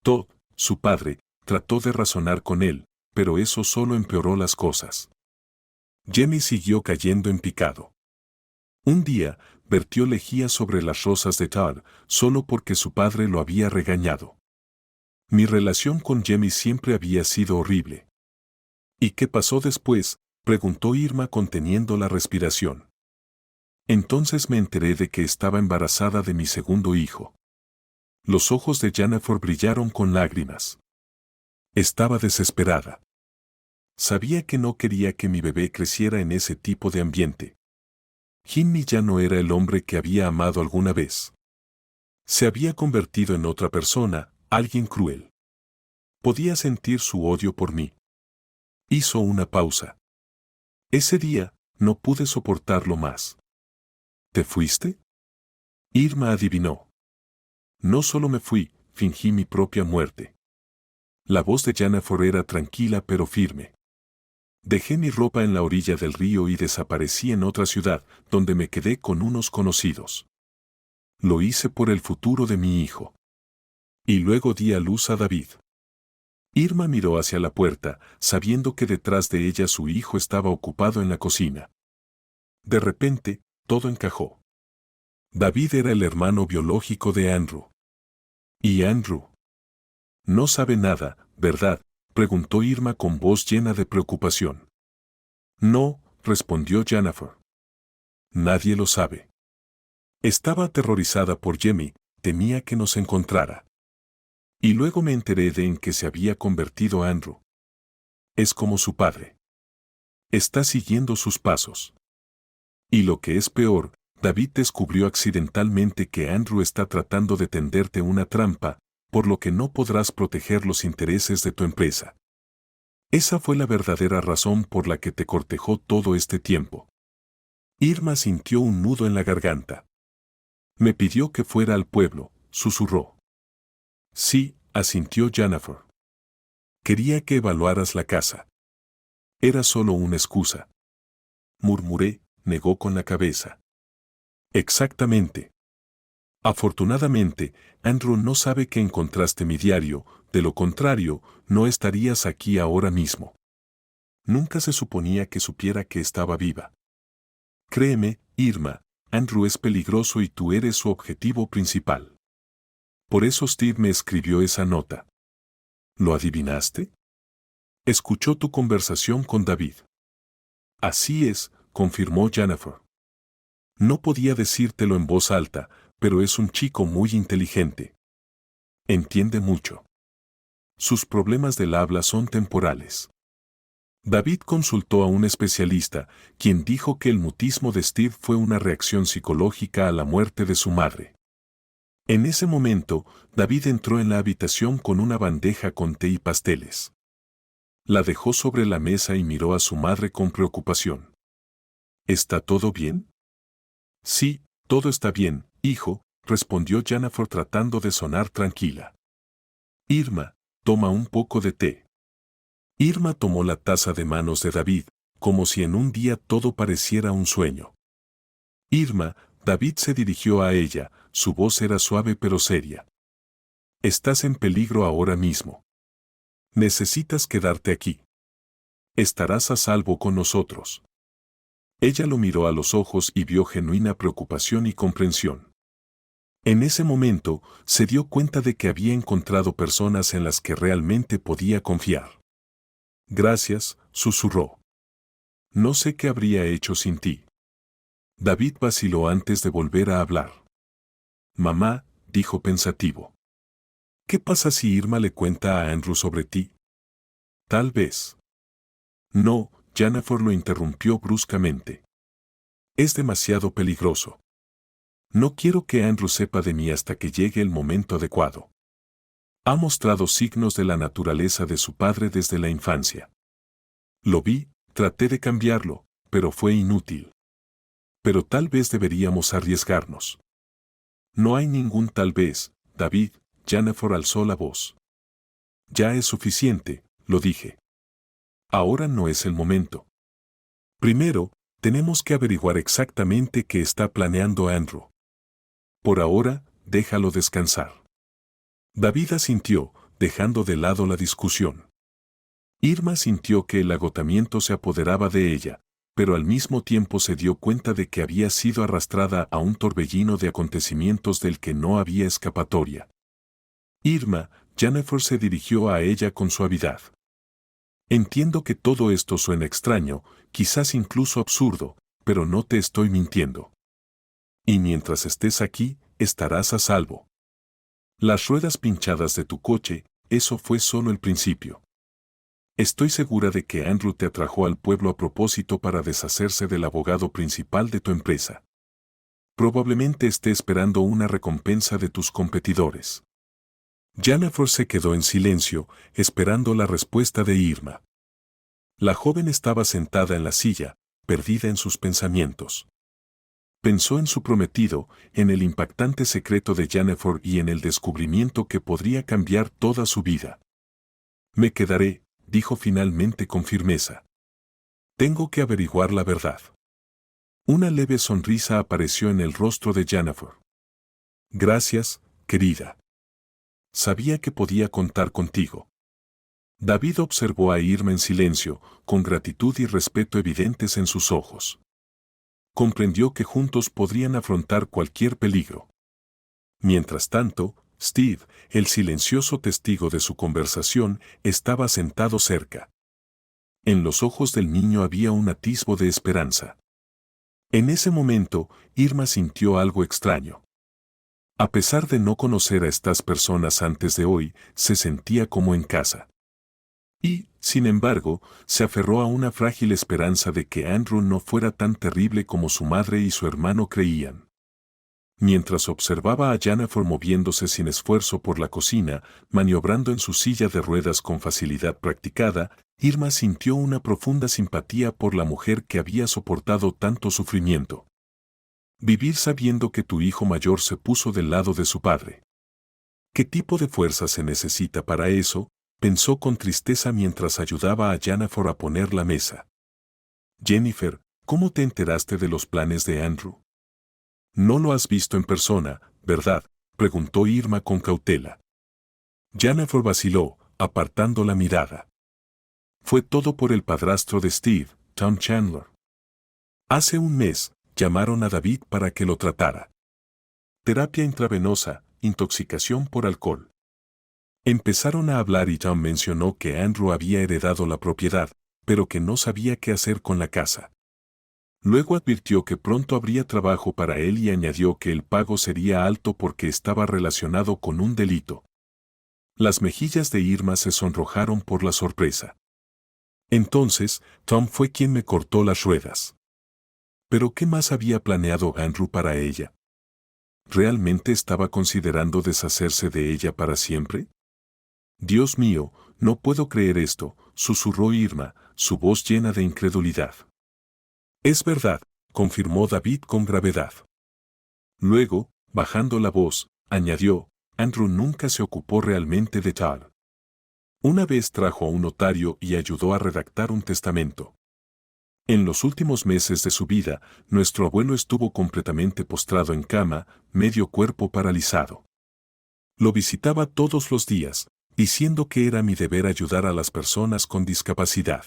Todd, su padre, trató de razonar con él, pero eso solo empeoró las cosas. Jamie siguió cayendo en picado. Un día, vertió lejía sobre las rosas de Todd, solo porque su padre lo había regañado. Mi relación con Jamie siempre había sido horrible. ¿Y qué pasó después?, Preguntó Irma conteniendo la respiración. Entonces me enteré de que estaba embarazada de mi segundo hijo. Los ojos de Jennifer brillaron con lágrimas. Estaba desesperada. Sabía que no quería que mi bebé creciera en ese tipo de ambiente. Jimmy ya no era el hombre que había amado alguna vez. Se había convertido en otra persona, alguien cruel. Podía sentir su odio por mí. Hizo una pausa. Ese día, no pude soportarlo más. ¿Te fuiste? Irma adivinó. No solo me fui, fingí mi propia muerte. La voz de Jennifer era tranquila pero firme. Dejé mi ropa en la orilla del río y desaparecí en otra ciudad, donde me quedé con unos conocidos. Lo hice por el futuro de mi hijo. Y luego di a luz a David. Irma miró hacia la puerta, sabiendo que detrás de ella su hijo estaba ocupado en la cocina. De repente, todo encajó. David era el hermano biológico de Andrew. ¿Y Andrew? No sabe nada, ¿verdad?, preguntó Irma con voz llena de preocupación. No, respondió Jennifer. Nadie lo sabe. Estaba aterrorizada por Jamie, temía que nos encontrara. Y luego me enteré de en que se había convertido Andrew. Es como su padre. Está siguiendo sus pasos. Y lo que es peor, David descubrió accidentalmente que Andrew está tratando de tenderte una trampa, por lo que no podrás proteger los intereses de tu empresa. Esa fue la verdadera razón por la que te cortejó todo este tiempo. Irma sintió un nudo en la garganta. Me pidió que fuera al pueblo, susurró. Sí, asintió Jennifer. Quería que evaluaras la casa. Era solo una excusa. Murmuré, negó con la cabeza. Exactamente. Afortunadamente, Andrew no sabe que encontraste mi diario, de lo contrario, no estarías aquí ahora mismo. Nunca se suponía que supiera que estaba viva. Créeme, Irma, Andrew es peligroso y tú eres su objetivo principal. Por eso Steve me escribió esa nota. ¿Lo adivinaste? Escuchó tu conversación con David. Así es, confirmó Jennifer. No podía decírtelo en voz alta, pero es un chico muy inteligente. Entiende mucho. Sus problemas del habla son temporales. David consultó a un especialista, quien dijo que el mutismo de Steve fue una reacción psicológica a la muerte de su madre. En ese momento, David entró en la habitación con una bandeja con té y pasteles. La dejó sobre la mesa y miró a su madre con preocupación. ¿Está todo bien? Sí, todo está bien, hijo, respondió Jennifer tratando de sonar tranquila. Irma, toma un poco de té. Irma tomó la taza de manos de David, como si en un día todo pareciera un sueño. Irma, David se dirigió a ella, su voz era suave pero seria. Estás en peligro ahora mismo. Necesitas quedarte aquí. Estarás a salvo con nosotros. Ella lo miró a los ojos y vio genuina preocupación y comprensión. En ese momento, se dio cuenta de que había encontrado personas en las que realmente podía confiar. Gracias, susurró. No sé qué habría hecho sin ti. David vaciló antes de volver a hablar. Mamá, dijo pensativo. ¿Qué pasa si Irma le cuenta a Andrew sobre ti? Tal vez. No, Jennifer lo interrumpió bruscamente. Es demasiado peligroso. No quiero que Andrew sepa de mí hasta que llegue el momento adecuado. Ha mostrado signos de la naturaleza de su padre desde la infancia. Lo vi, traté de cambiarlo, pero fue inútil. Pero tal vez deberíamos arriesgarnos. No hay ningún tal vez, David, Jennifer alzó la voz. Ya es suficiente, lo dije. Ahora no es el momento. Primero, tenemos que averiguar exactamente qué está planeando Andrew. Por ahora, déjalo descansar. David asintió, dejando de lado la discusión. Irma sintió que el agotamiento se apoderaba de ella, pero al mismo tiempo se dio cuenta de que había sido arrastrada a un torbellino de acontecimientos del que no había escapatoria. Irma, Jennifer se dirigió a ella con suavidad. Entiendo que todo esto suena extraño, quizás incluso absurdo, pero no te estoy mintiendo. Y mientras estés aquí, estarás a salvo. Las ruedas pinchadas de tu coche, eso fue solo el principio. Estoy segura de que Andrew te atrajo al pueblo a propósito para deshacerse del abogado principal de tu empresa. Probablemente esté esperando una recompensa de tus competidores. Jennifer se quedó en silencio, esperando la respuesta de Irma. La joven estaba sentada en la silla, perdida en sus pensamientos. Pensó en su prometido, en el impactante secreto de Jennifer y en el descubrimiento que podría cambiar toda su vida. Me quedaré, dijo finalmente con firmeza. Tengo que averiguar la verdad. Una leve sonrisa apareció en el rostro de Jennifer. Gracias, querida. Sabía que podía contar contigo. David observó a Irma en silencio, con gratitud y respeto evidentes en sus ojos. Comprendió que juntos podrían afrontar cualquier peligro. Mientras tanto, Steve, el silencioso testigo de su conversación, estaba sentado cerca. En los ojos del niño había un atisbo de esperanza. En ese momento, Irma sintió algo extraño. A pesar de no conocer a estas personas antes de hoy, se sentía como en casa. Y, sin embargo, se aferró a una frágil esperanza de que Andrew no fuera tan terrible como su madre y su hermano creían. Mientras observaba a Jennifer moviéndose sin esfuerzo por la cocina, maniobrando en su silla de ruedas con facilidad practicada, Irma sintió una profunda simpatía por la mujer que había soportado tanto sufrimiento. Vivir sabiendo que tu hijo mayor se puso del lado de su padre. ¿Qué tipo de fuerza se necesita para eso?, pensó con tristeza mientras ayudaba a Jennifer a poner la mesa. Jennifer, ¿cómo te enteraste de los planes de Andrew? No lo has visto en persona, ¿verdad?, preguntó Irma con cautela. Jennifer vaciló, apartando la mirada. Fue todo por el padrastro de Steve, Tom Chandler. Hace un mes, llamaron a David para que lo tratara. Terapia intravenosa, intoxicación por alcohol. Empezaron a hablar y Tom mencionó que Andrew había heredado la propiedad, pero que no sabía qué hacer con la casa. Luego advirtió que pronto habría trabajo para él y añadió que el pago sería alto porque estaba relacionado con un delito. Las mejillas de Irma se sonrojaron por la sorpresa. Entonces, Tom fue quien me cortó las ruedas. ¿Pero qué más había planeado Andrew para ella? ¿Realmente estaba considerando deshacerse de ella para siempre? Dios mío, no puedo creer esto, susurró Irma, su voz llena de incredulidad. Es verdad, confirmó David con gravedad. Luego, bajando la voz, añadió, Andrew nunca se ocupó realmente de Tal. Una vez trajo a un notario y ayudó a redactar un testamento. En los últimos meses de su vida, nuestro abuelo estuvo completamente postrado en cama, medio cuerpo paralizado. Lo visitaba todos los días, diciendo que era mi deber ayudar a las personas con discapacidad.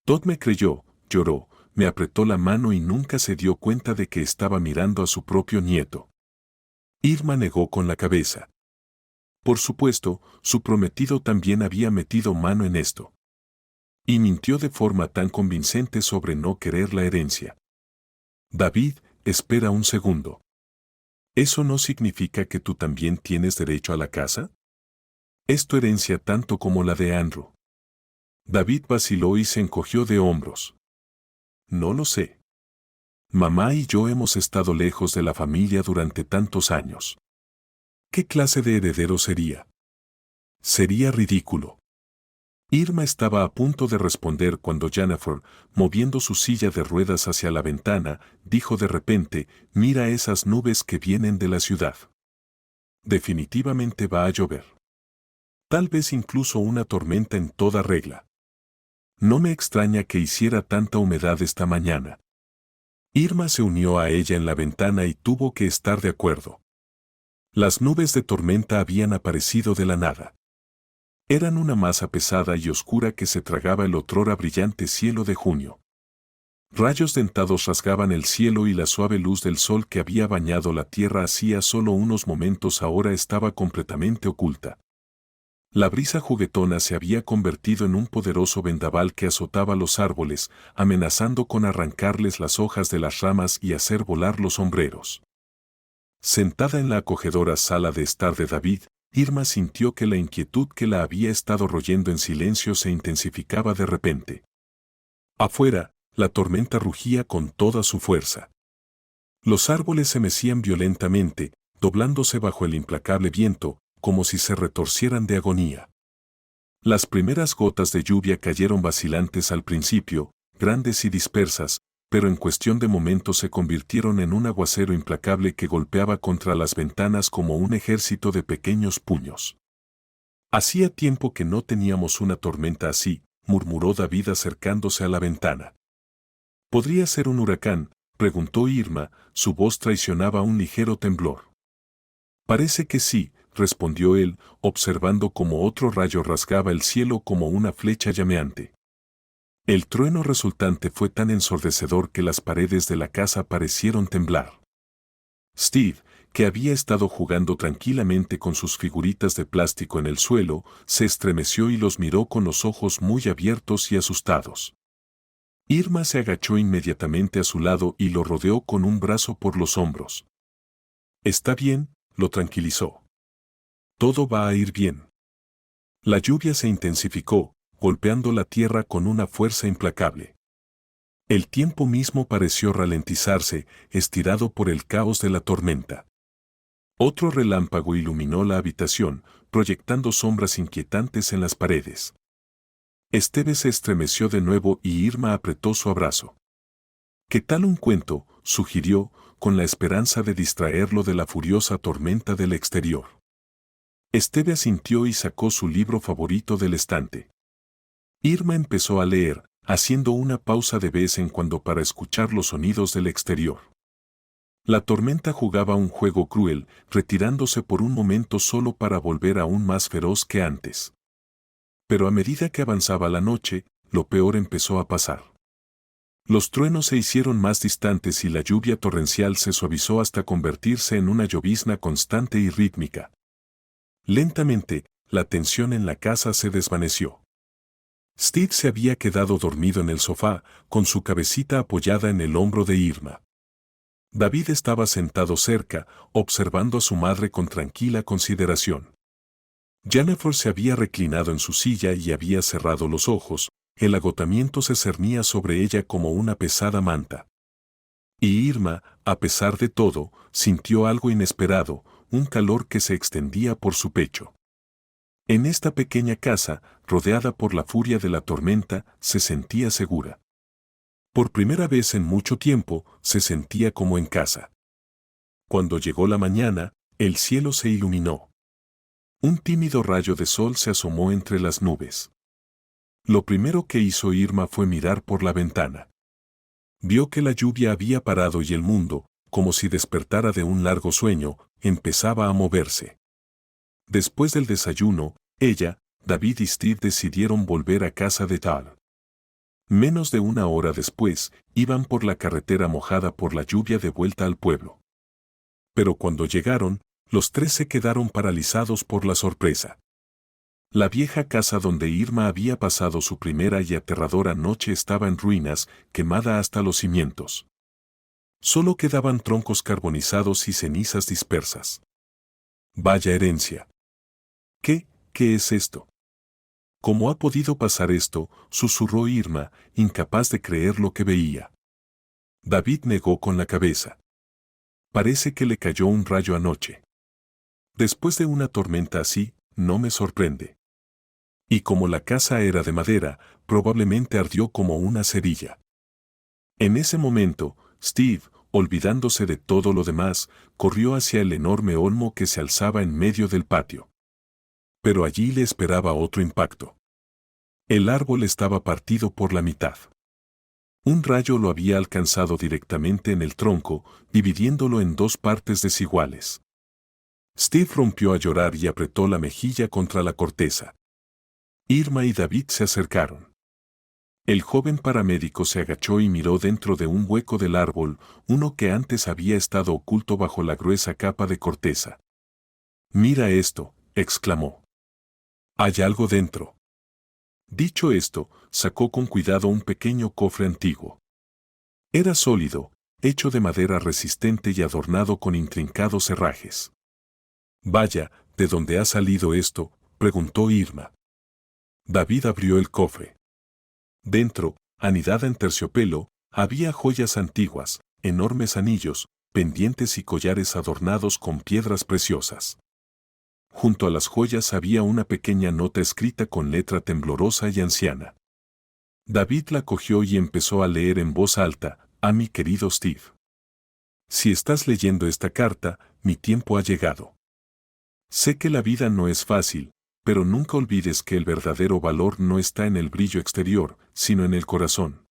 Todd me creyó, lloró, me apretó la mano y nunca se dio cuenta de que estaba mirando a su propio nieto. Irma negó con la cabeza. Por supuesto, su prometido también había metido mano en esto. Y mintió de forma tan convincente sobre no querer la herencia. David, espera un segundo. ¿Eso no significa que tú también tienes derecho a la casa? Es tu herencia tanto como la de Andrew. David vaciló y se encogió de hombros. No lo sé. Mamá y yo hemos estado lejos de la familia durante tantos años. ¿Qué clase de heredero sería? Sería ridículo. Irma estaba a punto de responder cuando Jennifer, moviendo su silla de ruedas hacia la ventana, dijo de repente, mira esas nubes que vienen de la ciudad. Definitivamente va a llover. Tal vez incluso una tormenta en toda regla. No me extraña que hiciera tanta humedad esta mañana. Irma se unió a ella en la ventana y tuvo que estar de acuerdo. Las nubes de tormenta habían aparecido de la nada. Eran una masa pesada y oscura que se tragaba el otrora brillante cielo de junio. Rayos dentados rasgaban el cielo y la suave luz del sol que había bañado la tierra hacía solo unos momentos ahora estaba completamente oculta. La brisa juguetona se había convertido en un poderoso vendaval que azotaba los árboles, amenazando con arrancarles las hojas de las ramas y hacer volar los sombreros. Sentada en la acogedora sala de estar de David, Irma sintió que la inquietud que la había estado royendo en silencio se intensificaba de repente. Afuera, la tormenta rugía con toda su fuerza. Los árboles se mecían violentamente, doblándose bajo el implacable viento, como si se retorcieran de agonía. Las primeras gotas de lluvia cayeron vacilantes al principio, grandes y dispersas, pero en cuestión de momentos se convirtieron en un aguacero implacable que golpeaba contra las ventanas como un ejército de pequeños puños. Hacía tiempo que no teníamos una tormenta así, murmuró David acercándose a la ventana. ¿Podría ser un huracán?, preguntó Irma, su voz traicionaba un ligero temblor. Parece que sí, respondió él, observando cómo otro rayo rasgaba el cielo como una flecha llameante. El trueno resultante fue tan ensordecedor que las paredes de la casa parecieron temblar. Steve, que había estado jugando tranquilamente con sus figuritas de plástico en el suelo, se estremeció y los miró con los ojos muy abiertos y asustados. Irma se agachó inmediatamente a su lado y lo rodeó con un brazo por los hombros. «Está bien», lo tranquilizó. «Todo va a ir bien». La lluvia se intensificó, golpeando la tierra con una fuerza implacable. El tiempo mismo pareció ralentizarse, estirado por el caos de la tormenta. Otro relámpago iluminó la habitación, proyectando sombras inquietantes en las paredes. Esteve se estremeció de nuevo y Irma apretó su abrazo. «¿Qué tal un cuento?», sugirió, con la esperanza de distraerlo de la furiosa tormenta del exterior. Esteve asintió y sacó su libro favorito del estante. Irma empezó a leer, haciendo una pausa de vez en cuando para escuchar los sonidos del exterior. La tormenta jugaba un juego cruel, retirándose por un momento solo para volver aún más feroz que antes. Pero a medida que avanzaba la noche, lo peor empezó a pasar. Los truenos se hicieron más distantes y la lluvia torrencial se suavizó hasta convertirse en una llovizna constante y rítmica. Lentamente, la tensión en la casa se desvaneció. Steve se había quedado dormido en el sofá, con su cabecita apoyada en el hombro de Irma. David estaba sentado cerca, observando a su madre con tranquila consideración. Jennifer se había reclinado en su silla y había cerrado los ojos, el agotamiento se cernía sobre ella como una pesada manta. Y Irma, a pesar de todo, sintió algo inesperado, un calor que se extendía por su pecho. En esta pequeña casa, rodeada por la furia de la tormenta, se sentía segura. Por primera vez en mucho tiempo, se sentía como en casa. Cuando llegó la mañana, el cielo se iluminó. Un tímido rayo de sol se asomó entre las nubes. Lo primero que hizo Irma fue mirar por la ventana. Vio que la lluvia había parado y el mundo, como si despertara de un largo sueño, empezaba a moverse. Después del desayuno, ella, David y Steve decidieron volver a casa de Tal. Menos de una hora después, iban por la carretera mojada por la lluvia de vuelta al pueblo. Pero cuando llegaron, los tres se quedaron paralizados por la sorpresa. La vieja casa donde Irma había pasado su primera y aterradora noche estaba en ruinas, quemada hasta los cimientos. Solo quedaban troncos carbonizados y cenizas dispersas. Vaya herencia. ¿Qué es esto? ¿Cómo ha podido pasar esto?, susurró Irma, incapaz de creer lo que veía. David negó con la cabeza. Parece que le cayó un rayo anoche. Después de una tormenta así, no me sorprende. Y como la casa era de madera, probablemente ardió como una cerilla. En ese momento, Steve, olvidándose de todo lo demás, corrió hacia el enorme olmo que se alzaba en medio del patio. Pero allí le esperaba otro impacto. El árbol estaba partido por la mitad. Un rayo lo había alcanzado directamente en el tronco, dividiéndolo en dos partes desiguales. Steve rompió a llorar y apretó la mejilla contra la corteza. Irma y David se acercaron. El joven paramédico se agachó y miró dentro de un hueco del árbol, uno que antes había estado oculto bajo la gruesa capa de corteza. «Mira esto», exclamó. Hay algo dentro. Dicho esto, sacó con cuidado un pequeño cofre antiguo. Era sólido, hecho de madera resistente y adornado con intrincados herrajes. Vaya, ¿de dónde ha salido esto?, preguntó Irma. David abrió el cofre. Dentro, anidada en terciopelo, había joyas antiguas, enormes anillos, pendientes y collares adornados con piedras preciosas. Junto a las joyas había una pequeña nota escrita con letra temblorosa y anciana. David la cogió y empezó a leer en voz alta: «A mi querido Steve. Si estás leyendo esta carta, mi tiempo ha llegado. Sé que la vida no es fácil, pero nunca olvides que el verdadero valor no está en el brillo exterior, sino en el corazón.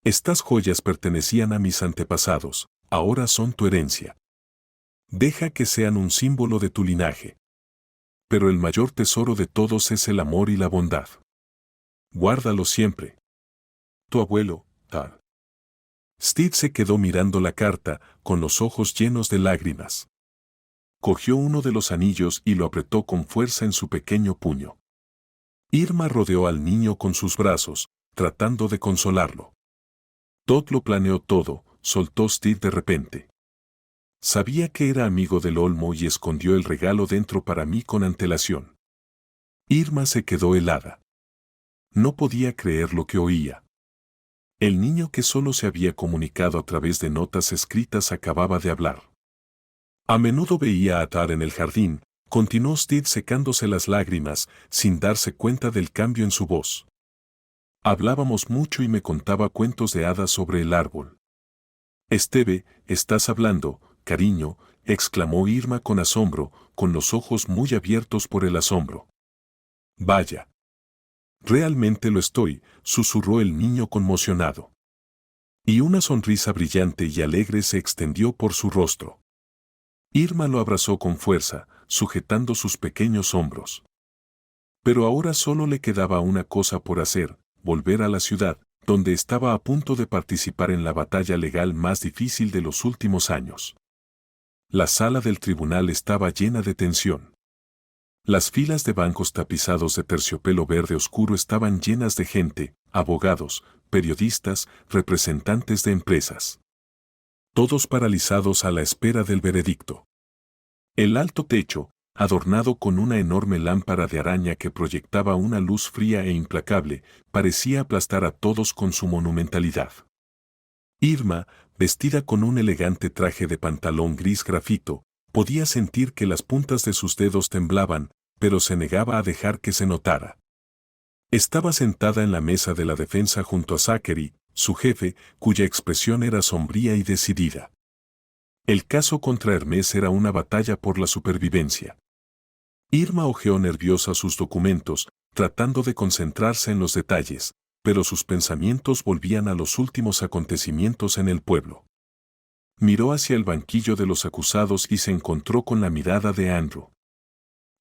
Estas joyas pertenecían a mis antepasados, ahora son tu herencia. Deja que sean un símbolo de tu linaje. Pero el mayor tesoro de todos es el amor y la bondad. Guárdalo siempre. Tu abuelo, Tal». Steve se quedó mirando la carta, con los ojos llenos de lágrimas. Cogió uno de los anillos y lo apretó con fuerza en su pequeño puño. Irma rodeó al niño con sus brazos, tratando de consolarlo. Todd lo planeó todo, soltó Steve de repente. Sabía que era amigo del olmo y escondió el regalo dentro para mí con antelación. Irma se quedó helada. No podía creer lo que oía. El niño que solo se había comunicado a través de notas escritas acababa de hablar. A menudo veía a Tar en el jardín, continuó Steve secándose las lágrimas, sin darse cuenta del cambio en su voz. Hablábamos mucho y me contaba cuentos de hadas sobre el árbol. «Steve, ¿estás hablando, cariño?», exclamó Irma con asombro, con los ojos muy abiertos por el asombro. «Vaya. Realmente lo estoy», susurró el niño conmocionado. Y una sonrisa brillante y alegre se extendió por su rostro. Irma lo abrazó con fuerza, sujetando sus pequeños hombros. Pero ahora solo le quedaba una cosa por hacer: volver a la ciudad, donde estaba a punto de participar en la batalla legal más difícil de los últimos años. La sala del tribunal estaba llena de tensión. Las filas de bancos tapizados de terciopelo verde oscuro estaban llenas de gente, abogados, periodistas, representantes de empresas. Todos paralizados a la espera del veredicto. El alto techo, adornado con una enorme lámpara de araña que proyectaba una luz fría e implacable, parecía aplastar a todos con su monumentalidad. Irma, vestida con un elegante traje de pantalón gris grafito, podía sentir que las puntas de sus dedos temblaban, pero se negaba a dejar que se notara. Estaba sentada en la mesa de la defensa junto a Zachary, su jefe, cuya expresión era sombría y decidida. El caso contra Hermes era una batalla por la supervivencia. Irma hojeó nerviosa sus documentos, tratando de concentrarse en los detalles, pero sus pensamientos volvían a los últimos acontecimientos en el pueblo. Miró hacia el banquillo de los acusados y se encontró con la mirada de Andrew.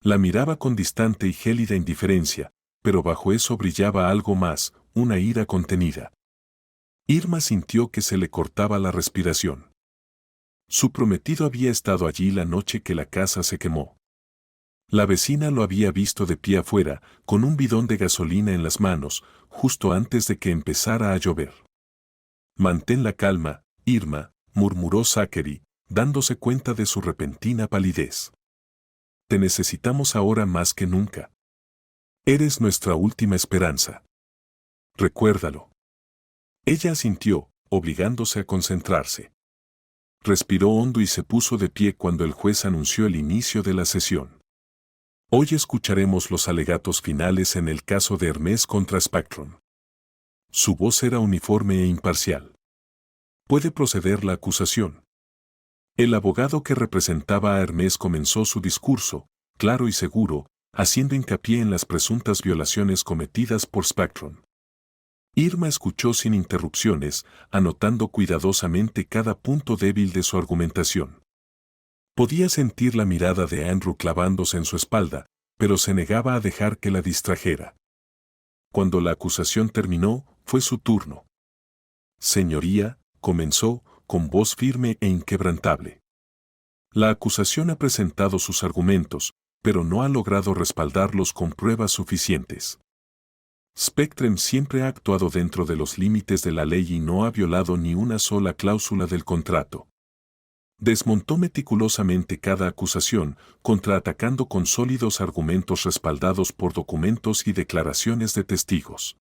La miraba con distante y gélida indiferencia, pero bajo eso brillaba algo más, una ira contenida. Irma sintió que se le cortaba la respiración. Su prometido había estado allí la noche que la casa se quemó. La vecina lo había visto de pie afuera, con un bidón de gasolina en las manos, justo antes de que empezara a llover. «Mantén la calma, Irma», murmuró Zachary, dándose cuenta de su repentina palidez. «Te necesitamos ahora más que nunca. Eres nuestra última esperanza. Recuérdalo». Ella asintió, obligándose a concentrarse. Respiró hondo y se puso de pie cuando el juez anunció el inicio de la sesión. «Hoy escucharemos los alegatos finales en el caso de Hermes contra Spectrum». Su voz era uniforme e imparcial. «Puede proceder la acusación». El abogado que representaba a Hermes comenzó su discurso, claro y seguro, haciendo hincapié en las presuntas violaciones cometidas por Spectrum. Irma escuchó sin interrupciones, anotando cuidadosamente cada punto débil de su argumentación. Podía sentir la mirada de Andrew clavándose en su espalda, pero se negaba a dejar que la distrajera. Cuando la acusación terminó, fue su turno. «Señoría», comenzó, con voz firme e inquebrantable. «La acusación ha presentado sus argumentos, pero no ha logrado respaldarlos con pruebas suficientes. Spectrum siempre ha actuado dentro de los límites de la ley y no ha violado ni una sola cláusula del contrato. Desmontó meticulosamente cada acusación, contraatacando con sólidos argumentos respaldados por documentos y declaraciones de testigos.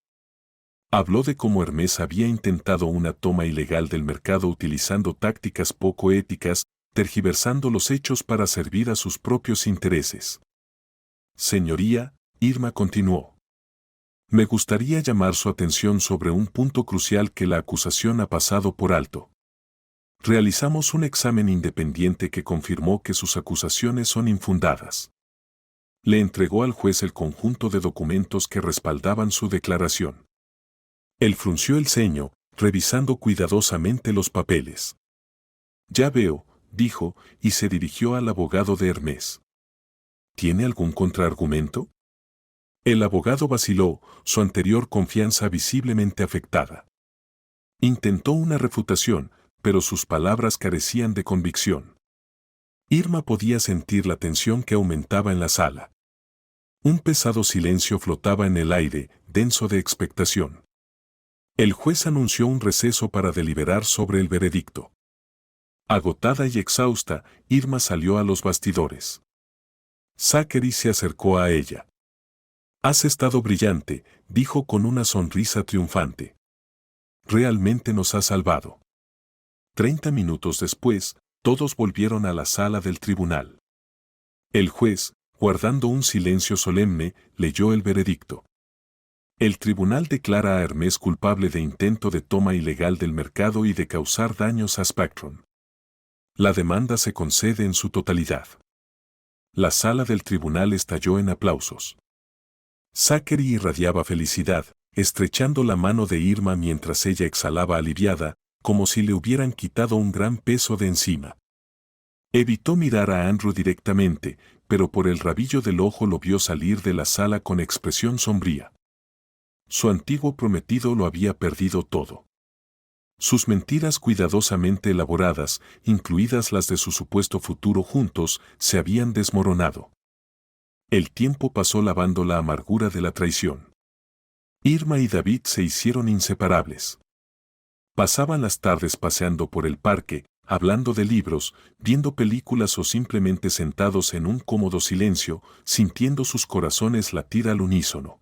Habló de cómo Hermès había intentado una toma ilegal del mercado utilizando tácticas poco éticas, tergiversando los hechos para servir a sus propios intereses. Señoría, Irma continuó. Me gustaría llamar su atención sobre un punto crucial que la acusación ha pasado por alto. Realizamos un examen independiente que confirmó que sus acusaciones son infundadas. Le entregó al juez el conjunto de documentos que respaldaban su declaración. Él frunció el ceño, revisando cuidadosamente los papeles. Ya veo, dijo, y se dirigió al abogado de Hermès. ¿Tiene algún contraargumento? El abogado vaciló, su anterior confianza visiblemente afectada. Intentó una refutación, pero sus palabras carecían de convicción. Irma podía sentir la tensión que aumentaba en la sala. Un pesado silencio flotaba en el aire, denso de expectación. El juez anunció un receso para deliberar sobre el veredicto. Agotada y exhausta, Irma salió a los bastidores. Zachary se acercó a ella. «Has estado brillante», dijo con una sonrisa triunfante. «Realmente nos has salvado». 30 minutos después, todos volvieron a la sala del tribunal. El juez, guardando un silencio solemne, leyó el veredicto. El tribunal declara a Hermès culpable de intento de toma ilegal del mercado y de causar daños a Spectrum. La demanda se concede en su totalidad. La sala del tribunal estalló en aplausos. Zachary irradiaba felicidad, estrechando la mano de Irma mientras ella exhalaba aliviada, como si le hubieran quitado un gran peso de encima. Evitó mirar a Andrew directamente, pero por el rabillo del ojo lo vio salir de la sala con expresión sombría. Su antiguo prometido lo había perdido todo. Sus mentiras cuidadosamente elaboradas, incluidas las de su supuesto futuro juntos, se habían desmoronado. El tiempo pasó lavando la amargura de la traición. Irma y David se hicieron inseparables. Pasaban las tardes paseando por el parque, hablando de libros, viendo películas o simplemente sentados en un cómodo silencio, sintiendo sus corazones latir al unísono.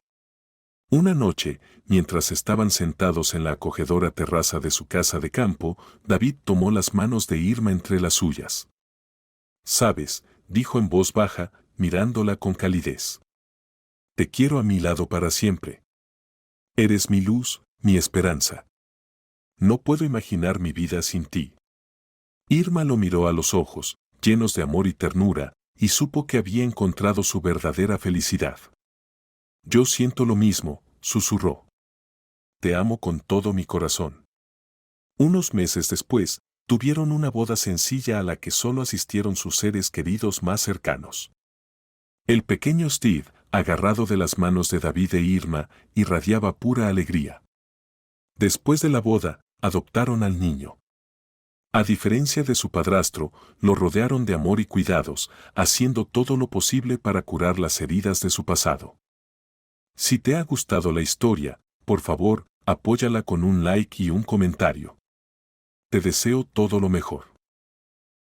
Una noche, mientras estaban sentados en la acogedora terraza de su casa de campo, David tomó las manos de Irma entre las suyas. «Sabes», dijo en voz baja, mirándola con calidez. «Te quiero a mi lado para siempre. Eres mi luz, mi esperanza. No puedo imaginar mi vida sin ti». Irma lo miró a los ojos, llenos de amor y ternura, y supo que había encontrado su verdadera felicidad. «Yo siento lo mismo», susurró. «Te amo con todo mi corazón». Unos meses después, tuvieron una boda sencilla a la que solo asistieron sus seres queridos más cercanos. El pequeño Steve, agarrado de las manos de David e Irma, irradiaba pura alegría. Después de la boda, adoptaron al niño. A diferencia de su padrastro, lo rodearon de amor y cuidados, haciendo todo lo posible para curar las heridas de su pasado. Si te ha gustado la historia, por favor, apóyala con un like y un comentario. Te deseo todo lo mejor.